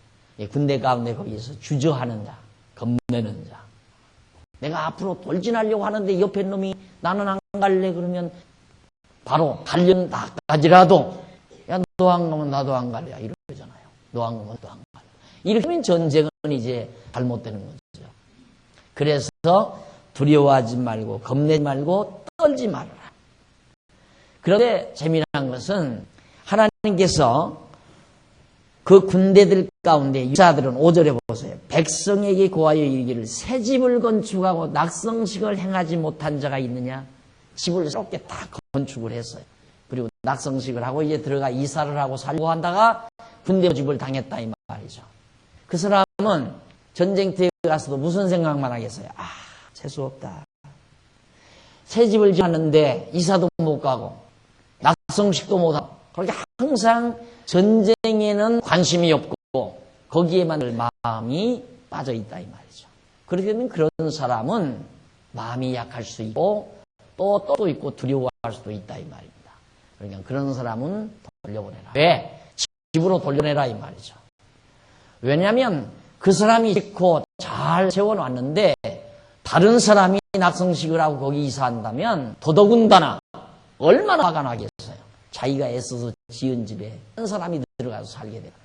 Speaker 1: 군대 가운데 거기서 주저하는 자, 겁내는 자. 내가 앞으로 돌진하려고 하는데 옆에 놈이 나는 안 갈래 그러면 바로 달려는 나까지라도, 야, 너 안 가면 나도 안 갈래 이러잖아요. 너 안 가면 나도 안 갈래. 이렇게 하면 전쟁은 이제 잘못되는 거죠. 그래서 두려워하지 말고 겁내지 말고 떨지 말아라. 그런데 재미난 것은 하나님께서 그 군대들 가운데 유사들은 5절에 보세요. 백성에게 고하여 이르기를, 새 집을 건축하고 낙성식을 행하지 못한 자가 있느냐? 집을 새롭게 다 건축을 했어요. 그리고 낙성식을 하고 이제 들어가 이사를 하고 살려고 한다가 군대 집을 당했다 이 말이죠. 그 사람은 전쟁터에 가서도 무슨 생각만 하겠어요? 재수 없다. 새 집을 지었는데 이사도 못 가고 낙성식도 못 하고 그렇게 항상 전쟁에는 관심이 없고 거기에만 마음이 빠져 있다 이 말이죠. 그렇게 되면 그런 사람은 마음이 약할 수 있고 또 있고 두려워할 수도 있다 이 말입니다. 그러니까 그런 사람은 돌려보내라. 왜? 집으로 돌려내라 이 말이죠. 왜냐하면 그 사람이 짓고 잘 세워놨는데 다른 사람이 낙성식을 하고 거기 이사한다면 더더군다나 얼마나 화가 나겠어요. 자기가 애써서 지은 집에 한 사람이 들어가서 살게 되는 거.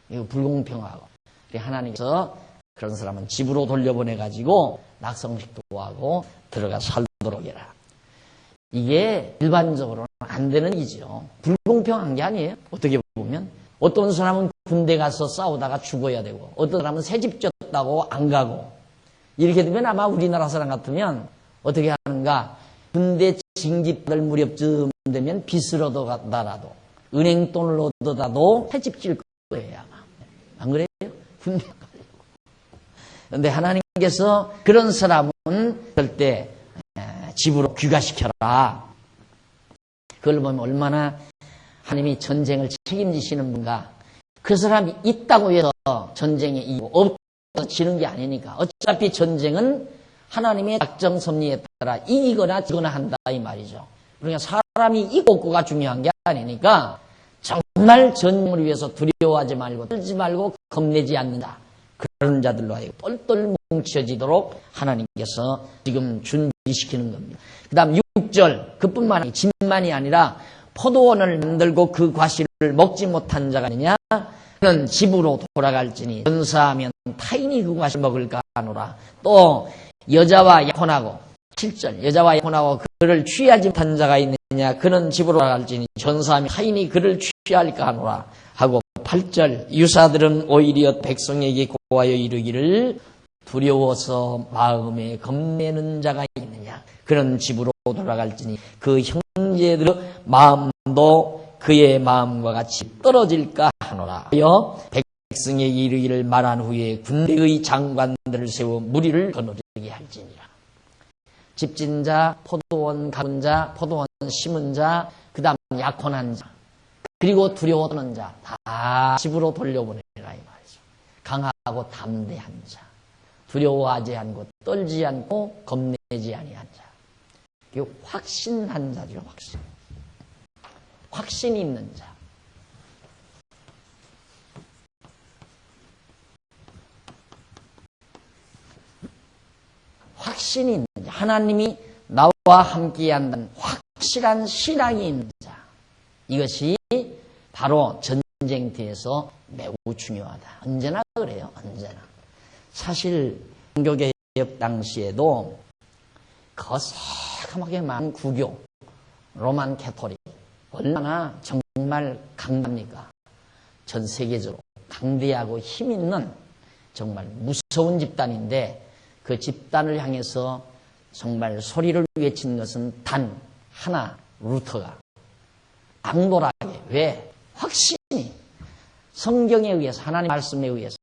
Speaker 1: 이거 불공평하고. 하나님께서 그런 사람은 집으로 돌려보내가지고 낙성식도 하고 들어가 살도록 해라. 이게 일반적으로는 안 되는 일이죠. 불공평한 게 아니에요. 어떻게 보면. 어떤 사람은 군대 가서 싸우다가 죽어야 되고 어떤 사람은 새집 졌다고 안 가고 이렇게 되면 아마 우리나라 사람 같으면 어떻게 하는가. 군대 징집받을 무렵쯤 되면 빚을 얻어가더라도 은행돈을 얻어다도 새집 질 거예요 아마. 안 그래요? 군대 가려고. 그런데 하나님께서 그런 사람은 절대 집으로 귀가시켜라. 그걸 보면 얼마나 하나님이 전쟁을 책임지시는 분가. 그 사람이 있다고 해서 전쟁에 이기고 없어서 지는 게 아니니까. 어차피 전쟁은 하나님의 작정 섭리에 따라 이기거나 지거나 한다 이 말이죠. 그러니까 사람이 있고 없고가 중요한 게 아니니까 정말 전쟁을 위해서 두려워하지 말고 떨지 말고 겁내지 않는다. 그런 자들로 하여금 똘똘 뭉쳐지도록 하나님께서 지금 준비시키는 겁니다. 그 다음 6절 그뿐만 아니라 집만이 아니라 포도원을 만들고 그 과실을 먹지 못한 자가 있느냐? 그는 집으로 돌아갈지니 전사하면 타인이 그 과실 먹을까 하노라. 또 여자와 약혼하고 7절 여자와 약혼하고 그를 취하지 못한 자가 있느냐? 그는 집으로 돌아갈지니 전사하면 타인이 그를 취할까 하노라 하고 8절 유사들은 오히려 백성에게 고하여 이르기를 두려워서 마음에 겁내는 자가 있느냐? 그런 집으로 돌아갈지니 그 형제들의 마음도 그의 마음과 같이 떨어질까 하노라. 백성에게 이르기를 말한 후에 군대의 장관들을 세워 무리를 거느리게 할지니라. 집진 자, 포도원 가꾼 자, 포도원 심은 자, 그 다음 약혼한 자, 그리고 두려워 떠는 자 다 집으로 돌려보내라 이 말이죠. 강하고 담대한 자, 두려워하지 않고 떨지 않고 겁내지 아니한 자. 이게 확신한 자죠. 확신 있는 자. 확신이 있는 자. 하나님이 나와 함께한다는 확실한 신앙이 있는 자. 이것이 바로 전쟁터에서 매우 중요하다. 언제나 그래요. 언제나. 사실 종교개혁 당시에도 거세게 많은 구교, 로만 캐토릭 얼마나 정말 강합니까? 전 세계적으로 강대하고 힘있는 정말 무서운 집단인데 그 집단을 향해서 정말 소리를 외친 것은 단 하나, 루터가 당돌하게. 왜? 확신이 성경에 의해서 하나님 말씀에 의해서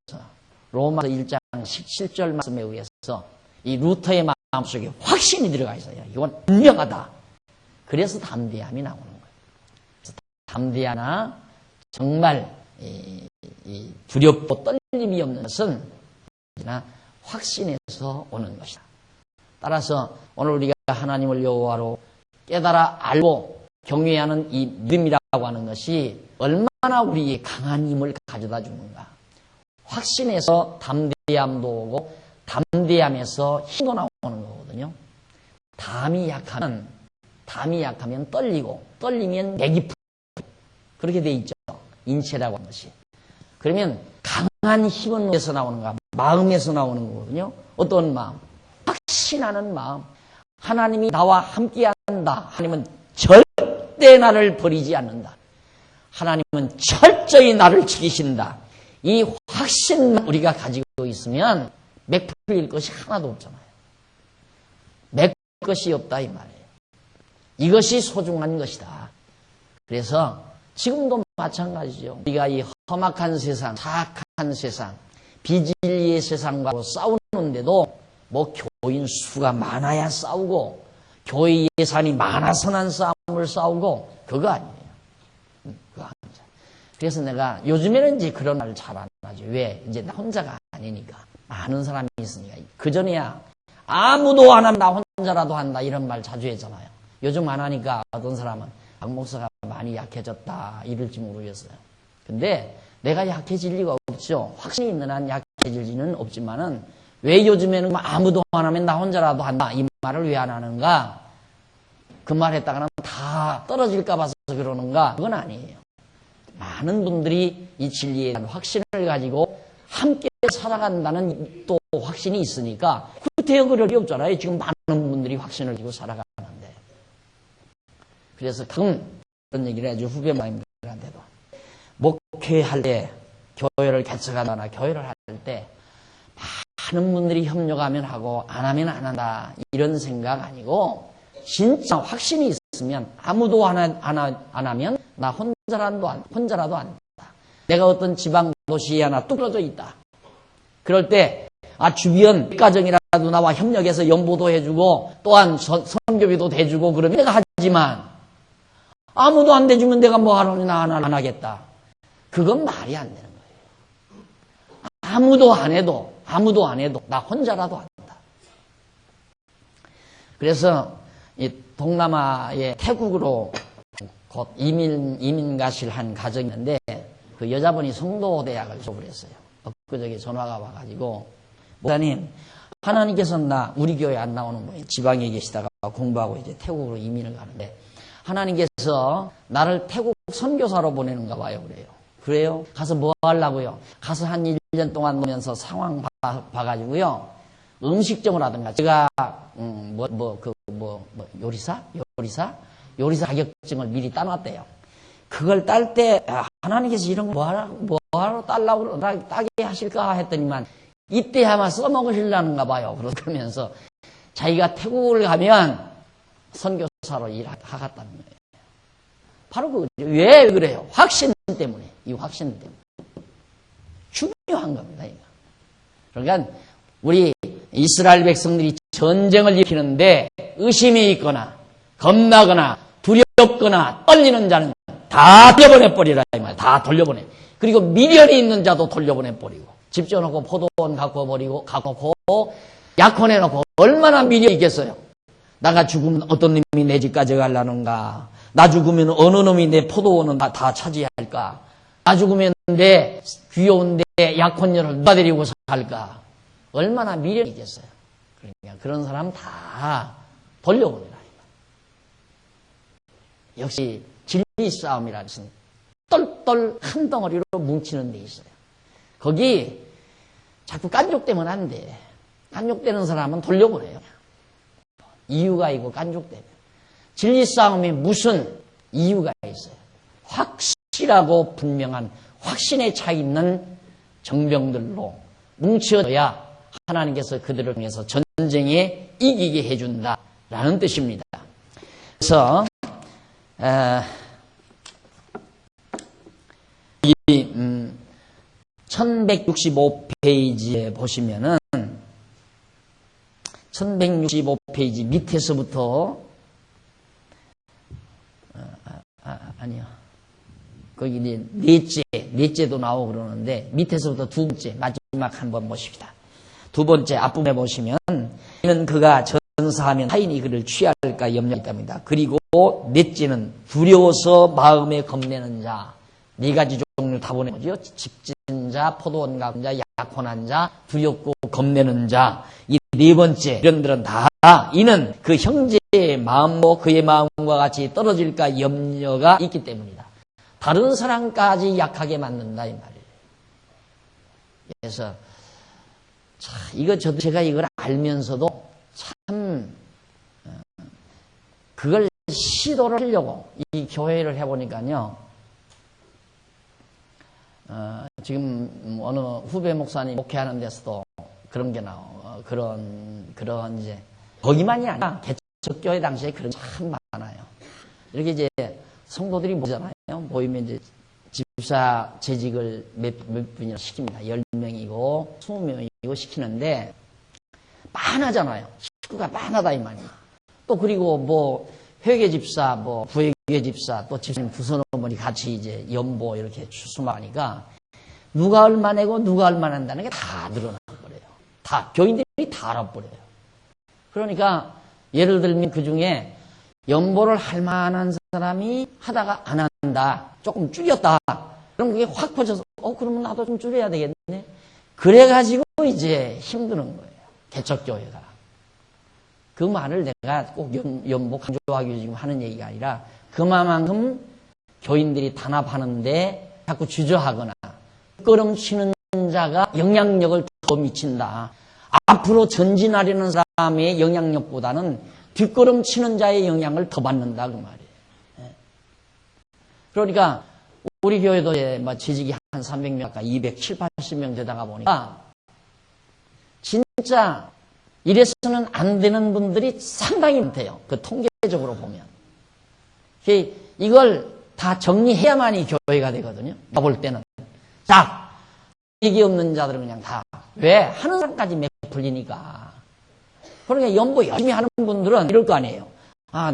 Speaker 1: 로마서 1장 17절 말씀에 의해서 이 루터의 마음속에 확신이 들어가 있어요. 이건 분명하다. 그래서 담대함이 나오는 거예요. 그래서 담대하나 정말 이 두렵고 떨림이 없는 것은 확신에서 오는 것이다. 따라서 오늘 우리가 하나님을 여호와로 깨달아 알고 경외하는 이 믿음이라고 하는 것이 얼마나 우리의 강한 힘을 가져다 주는가. 확신에서 담대함도 오고 담대함에서 힘도 나오는 거거든요. 담이 약하면 떨리고 떨리면 맥이 풀리고 그렇게 돼 있죠. 인체라고 하는 것이. 그러면 강한 힘은 어디서 나오는가? 마음에서 나오는 거거든요. 어떤 마음? 확신하는 마음. 하나님이 나와 함께한다. 하나님은 절대 나를 버리지 않는다. 하나님은 철저히 나를 지키신다. 이 확신만 우리가 가지고 있으면 맥 풀릴 것이 하나도 없잖아요. 맥 것이 없다 이 말이에요. 이것이 소중한 것이다. 그래서 지금도 마찬가지죠. 우리가 이 험악한 세상, 사악한 세상, 비진리의 세상과 싸우는데도 뭐 교인 수가 많아야 싸우고 교회 예산이 많아서난 싸움을 싸우고 그거 아니에요. 그거 아니죠. 그래서 내가 요즘에는 이제 그런 말 잘 안 하죠. 왜? 이제 나 혼자가 아니니까. 많은 사람이 있으니까. 그전에야 아무도 안 하면 나 혼자라도 한다 이런 말 자주 했잖아요. 요즘 안 하니까 어떤 사람은 박 목사가 많이 약해졌다 이럴지 모르겠어요. 근데 내가 약해질 리가 없죠. 확신이 있는 한 약해질 리는 없지만은 왜 요즘에는 아무도 안 하면 나 혼자라도 한다 이 말을 왜 안 하는가? 그 말 했다가는 다 떨어질까 봐서 그러는가? 그건 아니에요. 많은 분들이 이 진리에 대한 확신을 가지고 함께 살아간다는 또 확신이 있으니까 그 대역을 할 리 없잖아요. 지금 많은 분들이 확신을 가지고 살아가는데. 그래서 가끔 그런 얘기를 해줘. 후배 모임들한테도. 목회할 때, 교회를 개척하거나 교회를 할 때 많은 분들이 협력하면 하고 안 하면 안 한다 이런 생각 아니고 진짜 확신이 있으면 아무도 안 하면 나 혼자라도 안 한다. 내가 어떤 지방 도시에 하나 뚝 떨어져 있다. 그럴 때 주변 가정이라도 나와 협력해서 연보도 해주고 또한 선교비도 대주고 그러면 내가 하지만 아무도 안 대주면 내가 뭐 하려니 나 안 하겠다. 그건 말이 안 되는 거예요. 아무도 안 해도 나 혼자라도 한다. 그래서 이 동남아의 태국으로 곧 이민 가실 한 가정이 있는데 그 여자분이 성도대학을 졸업을 했어요. 엊그저께 전화가 와가지고 목사님 하나님께서는 나 우리 교회 안 나오는 분이 지방에 계시다가 공부하고 이제 태국으로 이민을 가는데 하나님께서 나를 태국 선교사로 보내는가 봐요. 그래요? 가서 뭐 하려고요? 가서 한 1년 동안 보면서 상황 봐가지고요. 음식점을 하든가 제가 요리사 자격증을 미리 따놨대요. 그걸 딸 때 하나님께서 이런 거 뭐하러 딸라고 따게 하실까 했더니만 이때 아마 써먹으시려는가 봐요. 그러면서 자기가 태국을 가면 선교사로 일하겠다는 거예요. 바로 그거죠. 왜 그래요? 확신 때문에. 이 확신 때문에. 중요한 겁니다. 이거. 그러니까 우리 이스라엘 백성들이 전쟁을 일으키는데 의심이 있거나 겁나거나 두렵거나 떨리는 자는 다 돌려보내버리라 이 말. 다 돌려보내. 그리고 미련이 있는 자도 돌려보내버리고 집 지어놓고 포도원 갖고 약혼해놓고 얼마나 미련이 있겠어요. 나가 죽으면 어떤 놈이 내 집 가져가려는가. 나 죽으면 어느 놈이 내 포도원은 다 차지할까. 나 죽으면 내 귀여운데 약혼녀를 누가 데리고 살까. 얼마나 미련이 있겠어요. 그러니까 그런 사람 다 돌려보내라. 역시 진리 싸움이라는 것은 똘똘 한 덩어리로 뭉치는 데 있어요. 거기 자꾸 깐족되면 안 돼. 깐족되는 사람은 돌려보내요. 이유가 있고 깐족되면. 진리 싸움이 무슨 이유가 있어요. 확실하고 분명한 확신에 차 있는 정병들로 뭉쳐야 하나님께서 그들을 통해서 전쟁에 이기게 해준다라는 뜻입니다. 그래서 1165페이지에 보시면은 1165페이지 밑에서부터 아니요. 거기 이제 넷째도 나오고 그러는데 밑에서부터 두 번째 마지막 한번 보십시다. 두 번째 앞부분에 보시면 이는 그가 전사하면 타인이 그를 취할까 염려했답니다. 그리고 넷째는 두려워서 마음에 겁내는 자. 네 가지 종류 다 보낸 거죠. 집진 자, 포도원 가꾼 자, 약혼한 자, 두렵고 겁내는 자. 이 네 번째 이런들은 다 이는 그 형제의 마음도 그의 마음과 같이 떨어질까 염려가 있기 때문이다. 다른 사람까지 약하게 만든다 이 말이에요. 그래서 제가 이걸 알면서도 참 그걸 시도를 하려고 이 교회를 해보니까요. 지금 어느 후배 목사님 목회하는 데서도 그런 게 그런 이제 거기만이 아니라 개척교회 당시에 그런 참 많아요. 이렇게 이제 성도들이 모이잖아요. 모이면 이제 집사 재직을 몇 분이나 시킵니다. 10명이고 20명이고 시키는데 많아잖아요. 식구가 많아다 이 말이에요. 또 그리고 뭐 회계 집사, 뭐 부회계 집사, 또 집사님 두 어머니 같이 이제 연보 이렇게 출수하니까 누가 얼마 내고 누가 얼마 낸다는 게 다 늘어나 버려요. 다 교인들이 다 알아버려요. 그러니까 예를 들면 그 중에 연보를 할 만한 사람이 하다가 안 한다. 조금 줄였다. 그럼 그게 확 퍼져서 그러면 나도 좀 줄여야 되겠네. 그래가지고 이제 힘드는 거예요. 개척교회가. 그 말을 내가 꼭 연보 강조하기 위해 지금 하는 얘기가 아니라 그만큼 교인들이 단합하는데 자꾸 주저하거나 뒷걸음치는 자가 영향력을 더 미친다. 앞으로 전진하려는 사람의 영향력보다는 뒷걸음치는 자의 영향을 더 받는다 그 말이에요. 그러니까 우리 교회도 재직이 한 300명, 아까 270, 80명 되다가 보니까 진짜 이래서는 안 되는 분들이 상당히 많대요. 그 통계적으로 보면. 이걸 다 정리해야만이 교회가 되거든요. 나 볼 때는. 자, 얘기 없는 자들은 그냥 다. 왜? 하는 사람까지 매 풀리니까. 그러니까 연보 열심히 하는 분들은 이럴 거 아니에요.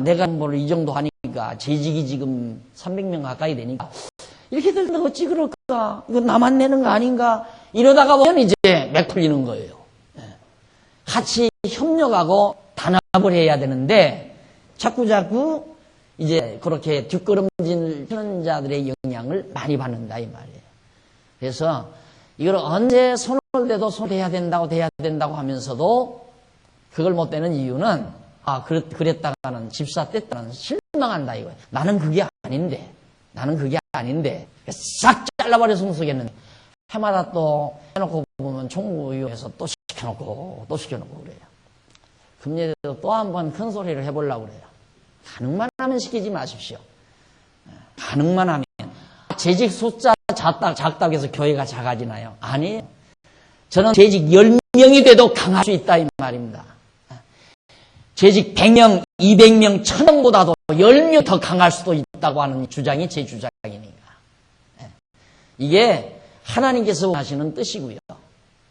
Speaker 1: 내가 연보를 이 정도 하니까 재직이 지금 300명 가까이 되니까 이렇게 되면 어찌 그럴까? 이거 나만 내는 거 아닌가? 이러다가 보면 이제 매 풀리는 거예요. 같이 협력하고 단합을 해야 되는데 자꾸 이제 그렇게 뒷걸음질 자들의 영향을 많이 받는다 이 말이에요. 그래서 이걸 언제 손을 대도 손해야 된다고 하면서도 그걸 못 대는 이유는 그랬다가는 집사 뗐다가는 실망한다 이거예요. 나는 그게 아닌데 싹 잘라버렸으면 쓰겠는데 해마다 또 해놓고 보면 총무위원회에서 또 시켜놓고 그래요. 금년에도 또 한 번 큰 소리를 해보려고 그래요. 가능만 하면 시키지 마십시오. 가능만 하면. 재직 숫자 작다고 해서 교회가 작아지나요? 아니에요. 저는 재직 10명이 돼도 강할 수 있다 이 말입니다. 재직 100명, 200명, 1000명보다도 10명 더 강할 수도 있다고 하는 주장이 제 주장이니까. 이게 하나님께서 하시는 뜻이고요.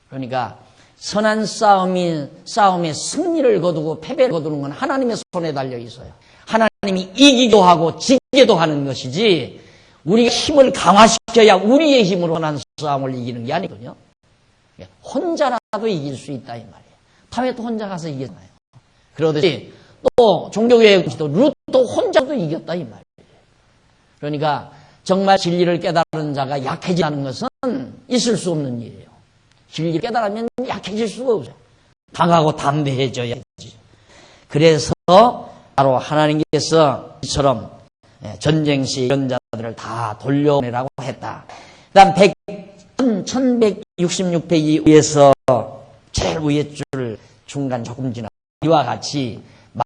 Speaker 1: 그러니까 선한 싸움의 승리를 거두고 패배를 거두는 건 하나님의 손에 달려 있어요. 하나님이 이기도 하고 지기도 하는 것이지 우리가 힘을 강화시켜야 우리의 힘으로 선한 싸움을 이기는 게 아니거든요. 혼자라도 이길 수 있다 이 말이에요. 다윗도 혼자 가서 이겼잖아요. 그러듯이 또 종교개혁 룻도 혼자도 이겼다 이 말이에요. 그러니까 정말 진리를 깨달은 자가 약해지는 것은 있을 수 없는 일이에요. 진리를 깨달으면 약해질 수가 없어요. 강하고 담대해져야지. 그래서 바로 하나님께서 이처럼 전쟁 시 이런 자들을 다 돌려보내라고 했다. 그 다음 1166페이지 위에서 제일 위에 줄 중간 조금 지나 이와 같이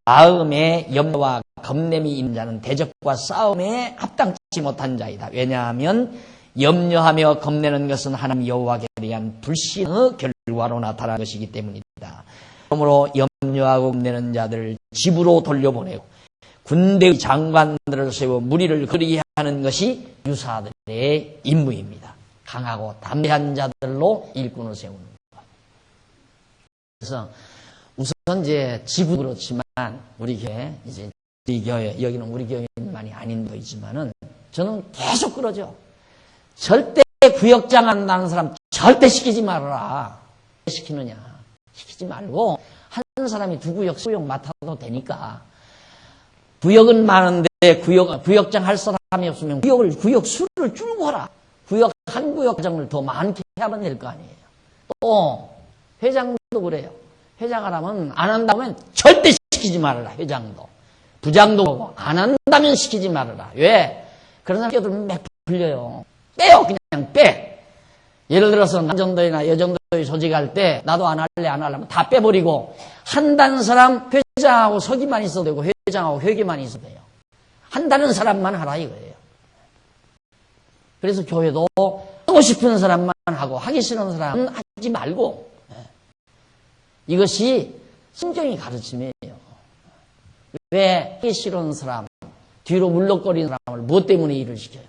Speaker 1: 마음에 염려와 겁냄이 있는 자는 대적과 싸움에 합당치 못한 자이다. 왜냐하면 염려하며 겁내는 것은 하나님 여호와께 대한 불신의 결과로 나타난 것이기 때문이다. 그러므로 염려하고 겁내는 자들을 집으로 돌려보내고 군대의 장관들을 세워 무리를 그리게 하는 것이 유사들의 임무입니다. 강하고 담대한 자들로 일꾼을 세우는 것. 그래서 우선 이제 지부 그렇지만 우리 교회 이제 우리 교회 여기는 우리 교회만이 아닌 거이지만은 저는 계속 그러죠. 절대 구역장 한다는 사람 절대 시키지 말아라. 왜 시키느냐? 시키지 말고 한 사람이 두 구역 수역 맡아도 되니까. 구역은 많은데 구역장 할 사람이 없으면 구역 수를 줄고 하라. 한 구역장을 더 많게 하면 될 거 아니에요. 또 회장도 그래요. 회장하라면 안 한다면 절대 시키지 말아라. 회장도. 부장도 그러고 안 한다면 시키지 말아라. 왜? 그런 사람 끼어들면 맥 풀려요. 빼요. 그냥 빼. 예를 들어서 남정도나 여정도에 조직할 때 나도 안 하려면 다 빼버리고 한다는 사람 회장하고 서기만 있어도 되고 회장하고 회계만 있어도 돼요. 한다는 사람만 하라 이거예요. 그래서 교회도 하고 싶은 사람만 하고 하기 싫은 사람은 하지 말고 이것이 성경의 가르침이에요. 왜 하기 싫은 사람, 뒤로 물럭거리는 사람을 무엇 때문에 일을 시켜요?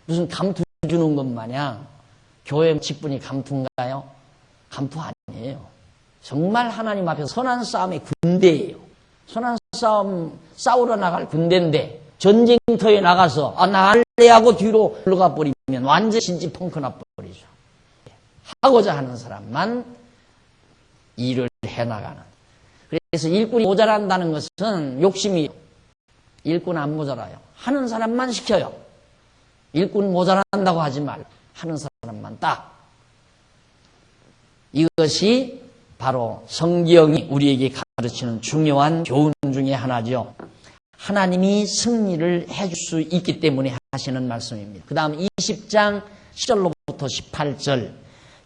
Speaker 1: 무슨 감투 주는 것 마냥 교회 직분이 감투인가요? 감투 아니에요. 정말 하나님 앞에서 선한 싸움의 군대예요. 선한 싸움 싸우러 나갈 군대인데 전쟁터에 나가서 나갈래 하고 뒤로 물러가 버리면 완전 진지 펑크 나버리죠. 하고자 하는 사람만 일을 해나가는. 그래서 일꾼이 모자란다는 것은 욕심이에요. 일꾼 안 모자라요. 하는 사람만 시켜요. 일꾼 모자란다고 하지 말고 하는 사람만 딱. 이것이 바로 성경이 우리에게 가르치는 중요한 교훈 중에 하나죠. 하나님이 승리를 해줄 수 있기 때문에 하시는 말씀입니다. 그 다음 20장 10절로부터 18절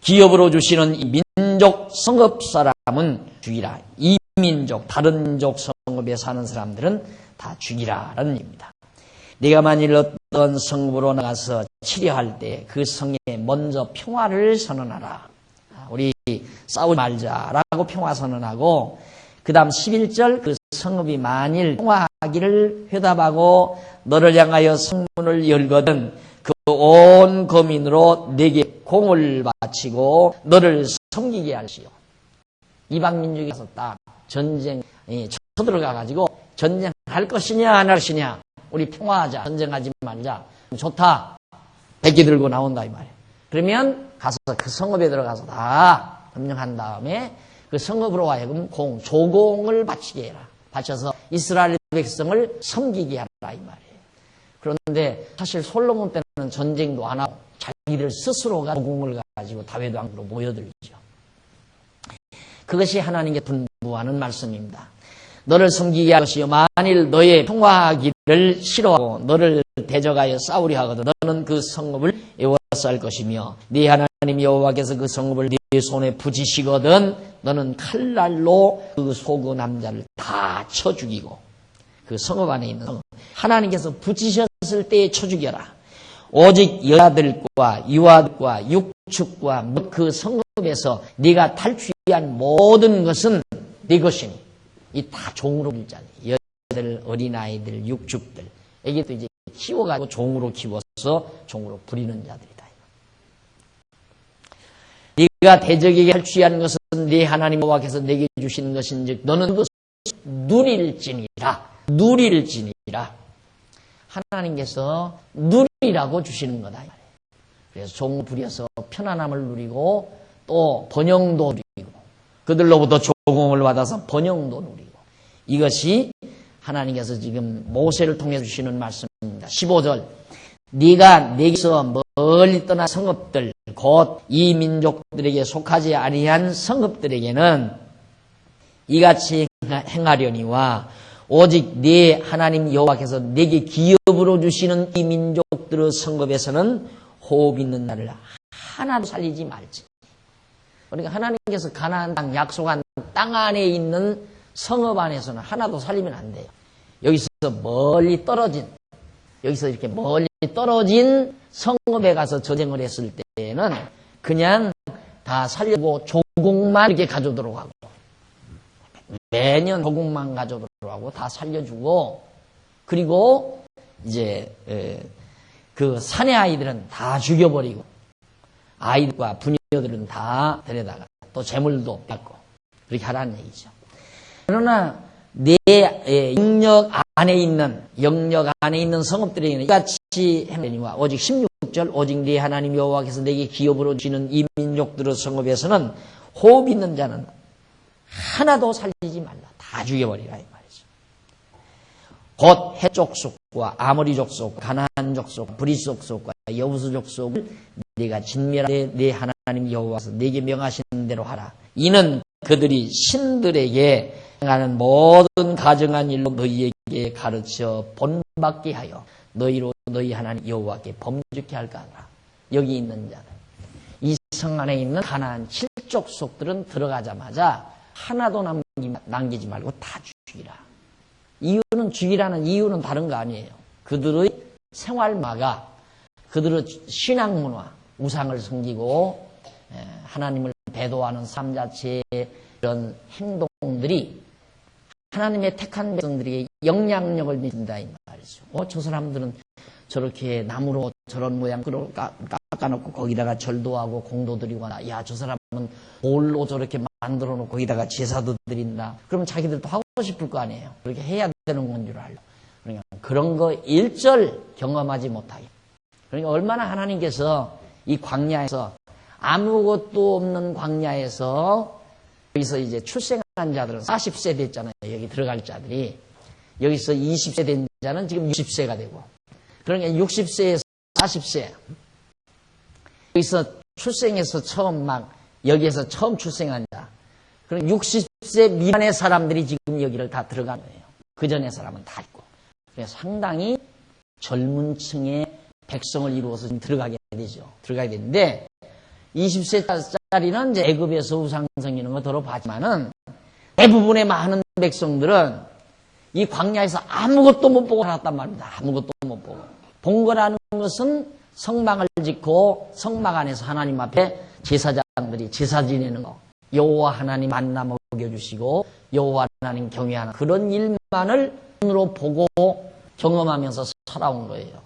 Speaker 1: 기업으로 주시는 이 민족 성읍 사람은 죽이라. 이 민족 다른 민족 성읍에 사는 사람들은 다 죽이라라는 얘기입니다. 네가 만일 어떤 성읍으로 나가서 치려할 때 그 성에 먼저 평화를 선언하라. 우리 싸우지 말자라고 평화 선언하고 그 다음 11절 그 성읍이 만일 평화하기를 회답하고 너를 향하여 성문을 열거든 그 온 거민으로 내게 공을 바치고 너를 섬기게 할시오. 이방 민족에 가서 딱 전쟁 쳐들어가가지고 전쟁할 것이냐 안 할 것이냐 우리 평화하자 전쟁하지 말자 좋다 백기 들고 나온다 이 말이에요. 그러면 가서 그 성읍에 들어가서 다 점령한 다음에 그 성읍으로 하여금 조공을 바치게 해라. 바쳐서 이스라엘 백성을 섬기게 하라 이 말이에요. 그런데 사실 솔로몬 때는 전쟁도 안 하고 자기들 스스로가 조공을 가지고 다윗 왕으로 모여들죠. 그것이 하나님께 분부하는 말씀입니다. 너를 섬기게 할 것이요 만일 너의 평화하기를 싫어하고 너를 대적하여 싸우려 하거든 너는 그 성읍을 에워싸 할 것이며 네 하나님 여호와께서 그 성읍을 네 손에 붙이시거든 너는 칼날로 그 소그 남자를 다 쳐 죽이고 그 성읍 안에 있는 성읍 하나님께서 붙이셨을 때에 쳐 죽여라. 오직 여자들과 유아들과 육축과 그 성읍에서 네가 탈취한 모든 것은 네 것이니 이 다 종으로 길자니 여자들 어린아이들 육축들 애기도 이제 키워가지고 종으로 키워서 종으로 부리는 자들이다. 네가 대적에게 탈취한 것은 네 하나님 여호와께서 내게 주시는 것인즉 너는 그것을 누릴지니라. 하나님께서 누리라고 주시는 거다. 그래서 종 부려서 편안함을 누리고 또 번영도 누리고 그들로부터 조공을 받아서 번영도 누리고 이것이 하나님께서 지금 모세를 통해 주시는 말씀입니다. 15절 네가 내게서 멀리 떠난 성읍들 곧 이 민족들에게 속하지 아니한 성읍들에게는 이같이 행하려니와 오직 네 하나님 여호와께서 내게 기업으로 주시는 이 민족들의 성읍에서는 호흡 있는 날을 하나도 살리지 말지. 그러니까 하나님께서 가나안 땅 약속한 땅 안에 있는 성읍 안에서는 하나도 살리면 안 돼요. 여기서 멀리 떨어진 여기서 이렇게 멀리 떨어진 성읍에 가서 전쟁을 했을 때는 그냥 다 살려고 조공만 이렇게 가져오도록 하고 매년 조공만 가져오도록 하고 다 살려주고 그리고 이제 그 사내 아이들은 다 죽여버리고 아이들과 부녀들은 다 데려다가 또 재물도 받고 그렇게 하라는 얘기죠. 그러나 내 영역 안에 있는 성읍들에게는 이같이 행하니와 오직 16절 오직 네 하나님 여호와께서 내게 기업으로 주시는 이 민족들의 성읍에서는 호흡 있는 자는 하나도 살리지 말라. 다 죽여버리라 이 말이죠. 곧 헷 족속과 아모리 족속, 가나안 족속, 브리스 족속과 여부스 족속을 네가 진멸하되 네 하나님 여호와께서 내게 명하신 대로 하라. 이는 그들이 신들에게 행하는 모든 가증한 일로 너희에게 가르쳐 본받게 하여 너희로 너희 하나님 여호와께 범죄케 할까 하라. 여기 있는 자들 이 성 안에 있는 가나안 7족속들은 들어가자마자 하나도 남기지 말고 다 죽이라. 이유는 죽이라는 이유는 다른 거 아니에요. 그들의 생활마가 그들의 신앙문화 우상을 섬기고 하나님을 배도하는 삶 자체의 그런 행동들이 하나님의 택한 백성들에게 영향력을 미친다 이 말이죠. 저 사람들은 저렇게 나무로 저런 모양으로 깎아놓고 거기다가 절도 하고 공도 드리고 야, 저 사람은 돌로 저렇게 만들어 놓고 거기다가 제사도 드린다. 그러면 자기들도 하고 싶을 거 아니에요. 그렇게 해야 되는 건 줄 알고. 그러니까 그런 거 일절 경험하지 못하게. 그러니까 얼마나 하나님께서 이 광야에서 아무것도 없는 광야에서 여기서 이제 출생한 자들은 40세 됐잖아요. 여기 들어갈 자들이. 여기서 20세 된 자는 지금 60세가 되고. 그러니까 60세에서 40세. 여기서 출생해서 처음 여기에서 처음 출생한 자. 그럼 60세 미만의 사람들이 지금 여기를 다 들어간 거예요. 그 전의 사람은 다 있고. 그래서 상당히 젊은 층의 백성을 이루어서 들어가게 되죠. 들어가게 되는데, 20세짜리는 이제 애굽에서 우상성 이런 거 들어봤지만은, 대부분의 많은 백성들은 이 광야에서 아무것도 못 보고 살았단 말입니다. 아무것도 못 보고. 본 거라는 것은 성막을 짓고 성막 안에서 하나님 앞에 제사장들이 제사 지내는 거, 여호와 하나님 만나 먹여주시고 여호와 하나님 경외하는 그런 일만을 눈으로 보고 경험하면서 살아온 거예요.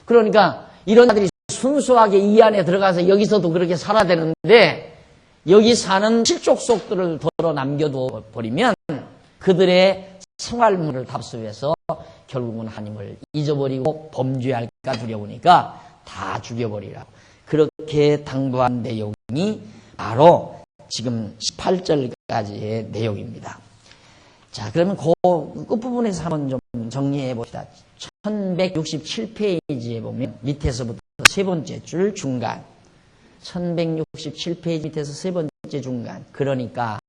Speaker 1: 그러니까 이런 자들이 순수하게 이 안에 들어가서 여기서도 그렇게 살아야 되는데 여기 사는 실족 속들을 덜어 남겨둬 버리면 그들의 생활물을 답습해서 결국은 하나님을 잊어버리고 범죄할까 두려우니까 다 죽여버리라고 그렇게 당부한 내용이 바로 지금 18절까지의 내용입니다. 자, 그러면 그 끝부분에서 한번 좀 정리해 봅시다. 1167페이지에 보면 밑에서부터 세 번째 줄 중간 1167페이지 밑에서 세 번째 중간. 그러니까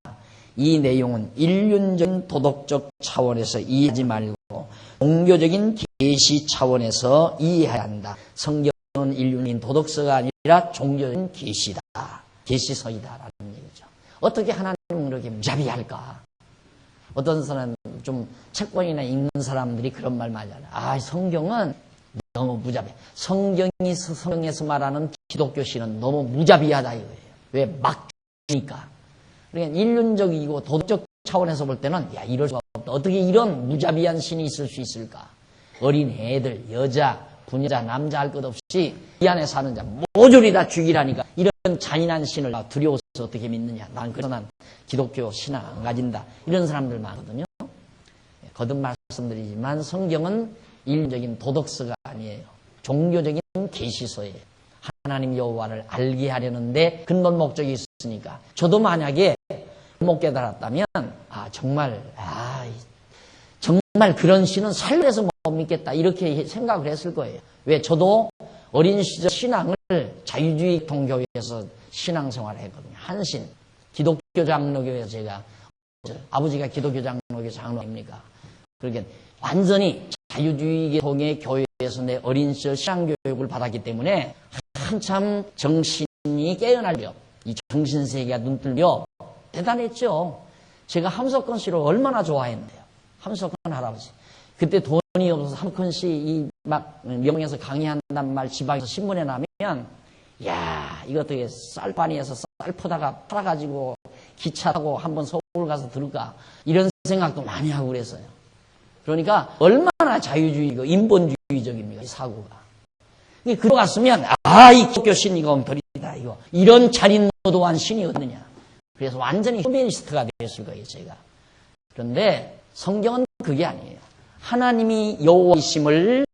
Speaker 1: 이 내용은 인륜적인 도덕적 차원에서 이해하지 말고 종교적인 계시 차원에서 이해해야 한다. 성경은 인륜인 도덕서가 아니라 종교적인 계시다. 계시서이다라는 얘기죠. 어떻게 하나님은 그렇게 무자비할까? 어떤 사람 좀 채권이나 읽는 사람들이 그런 말 많이 하잖아요. 아, 성경은 너무 무자비해. 성경에서 말하는 기독교신은 너무 무자비하다 이거예요. 왜? 막 주니까. 그러니까 인륜적이고 도덕적 차원에서 볼 때는 야, 이럴 수가 없다. 어떻게 이런 무자비한 신이 있을 수 있을까? 어린 애들, 여자, 부녀자, 남자 할 것 없이 이 안에 사는 자 모조리 다 죽이라니까 이런 잔인한 신을 두려워서 어떻게 믿느냐. 그래서 난 기독교 신앙 안 가진다. 이런 사람들 많거든요. 거듭 말씀드리지만 성경은 인륜적인 도덕서가 아니에요. 종교적인 계시서예요. 하나님 여호와를 알게 하려는데 근본 목적이 있으니까. 저도 만약에 못 깨달았다면 정말 그런 신은 살려서 못 믿겠다 이렇게 생각을 했을 거예요. 왜? 저도 어린 시절 신앙을 자유주의 동교회에서 신앙생활을 했거든요. 한신 기독교 장로교회에서 제가 아버지가 기독교 장로교 장로입니까? 그러니까 완전히 자유주의 동의 교회에서 내 어린 시절 신앙교육을 받았기 때문에 한참 정신이 깨어나려 이 정신세계가 눈뜰려 대단했죠. 제가 함석헌 씨를 얼마나 좋아했는데요. 함석헌 할아버지. 그때 돈이 없어서 함석헌 씨 명예에서 강의한단 말 지방에서 신문에 나면 야, 이거 어떻게 쌀바니에서 쌀 퍼다가 팔아가지고 기차 타고 한번 서울 가서 들을까 이런 생각도 많이 하고 그랬어요. 그러니까 얼마나 자유주의고 인본주의적입니까 이 사고가. 그거 갔으면 이 기독교 신 이거 엉터리다 이거 이런 자린노도한 신이 어딨느냐. 그래서 완전히 휴메니스트가 되었을 거예요 제가. 그런데 성경은 그게 아니에요. 하나님이 여호와이심을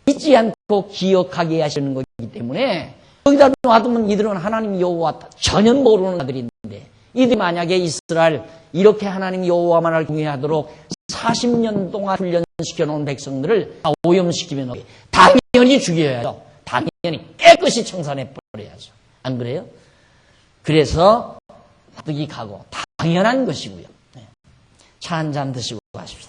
Speaker 1: 잊지 않고 기억하게 하시는 거기 때문에 여기다 놔두면 이들은 하나님 여호와 전혀 모르는 자들인데 이들이 만약에 이스라엘 이렇게 하나님 여호와만을 경외하도록 40년 동안 훈련시켜 놓은 백성들을 다 오염시키면 당연히 죽여야죠. 당연히 깨끗이 청산해 버려야죠. 안 그래요? 그래서 납득이 가고 당연한 것이고요. 차 한 잔 드시고 가십시오.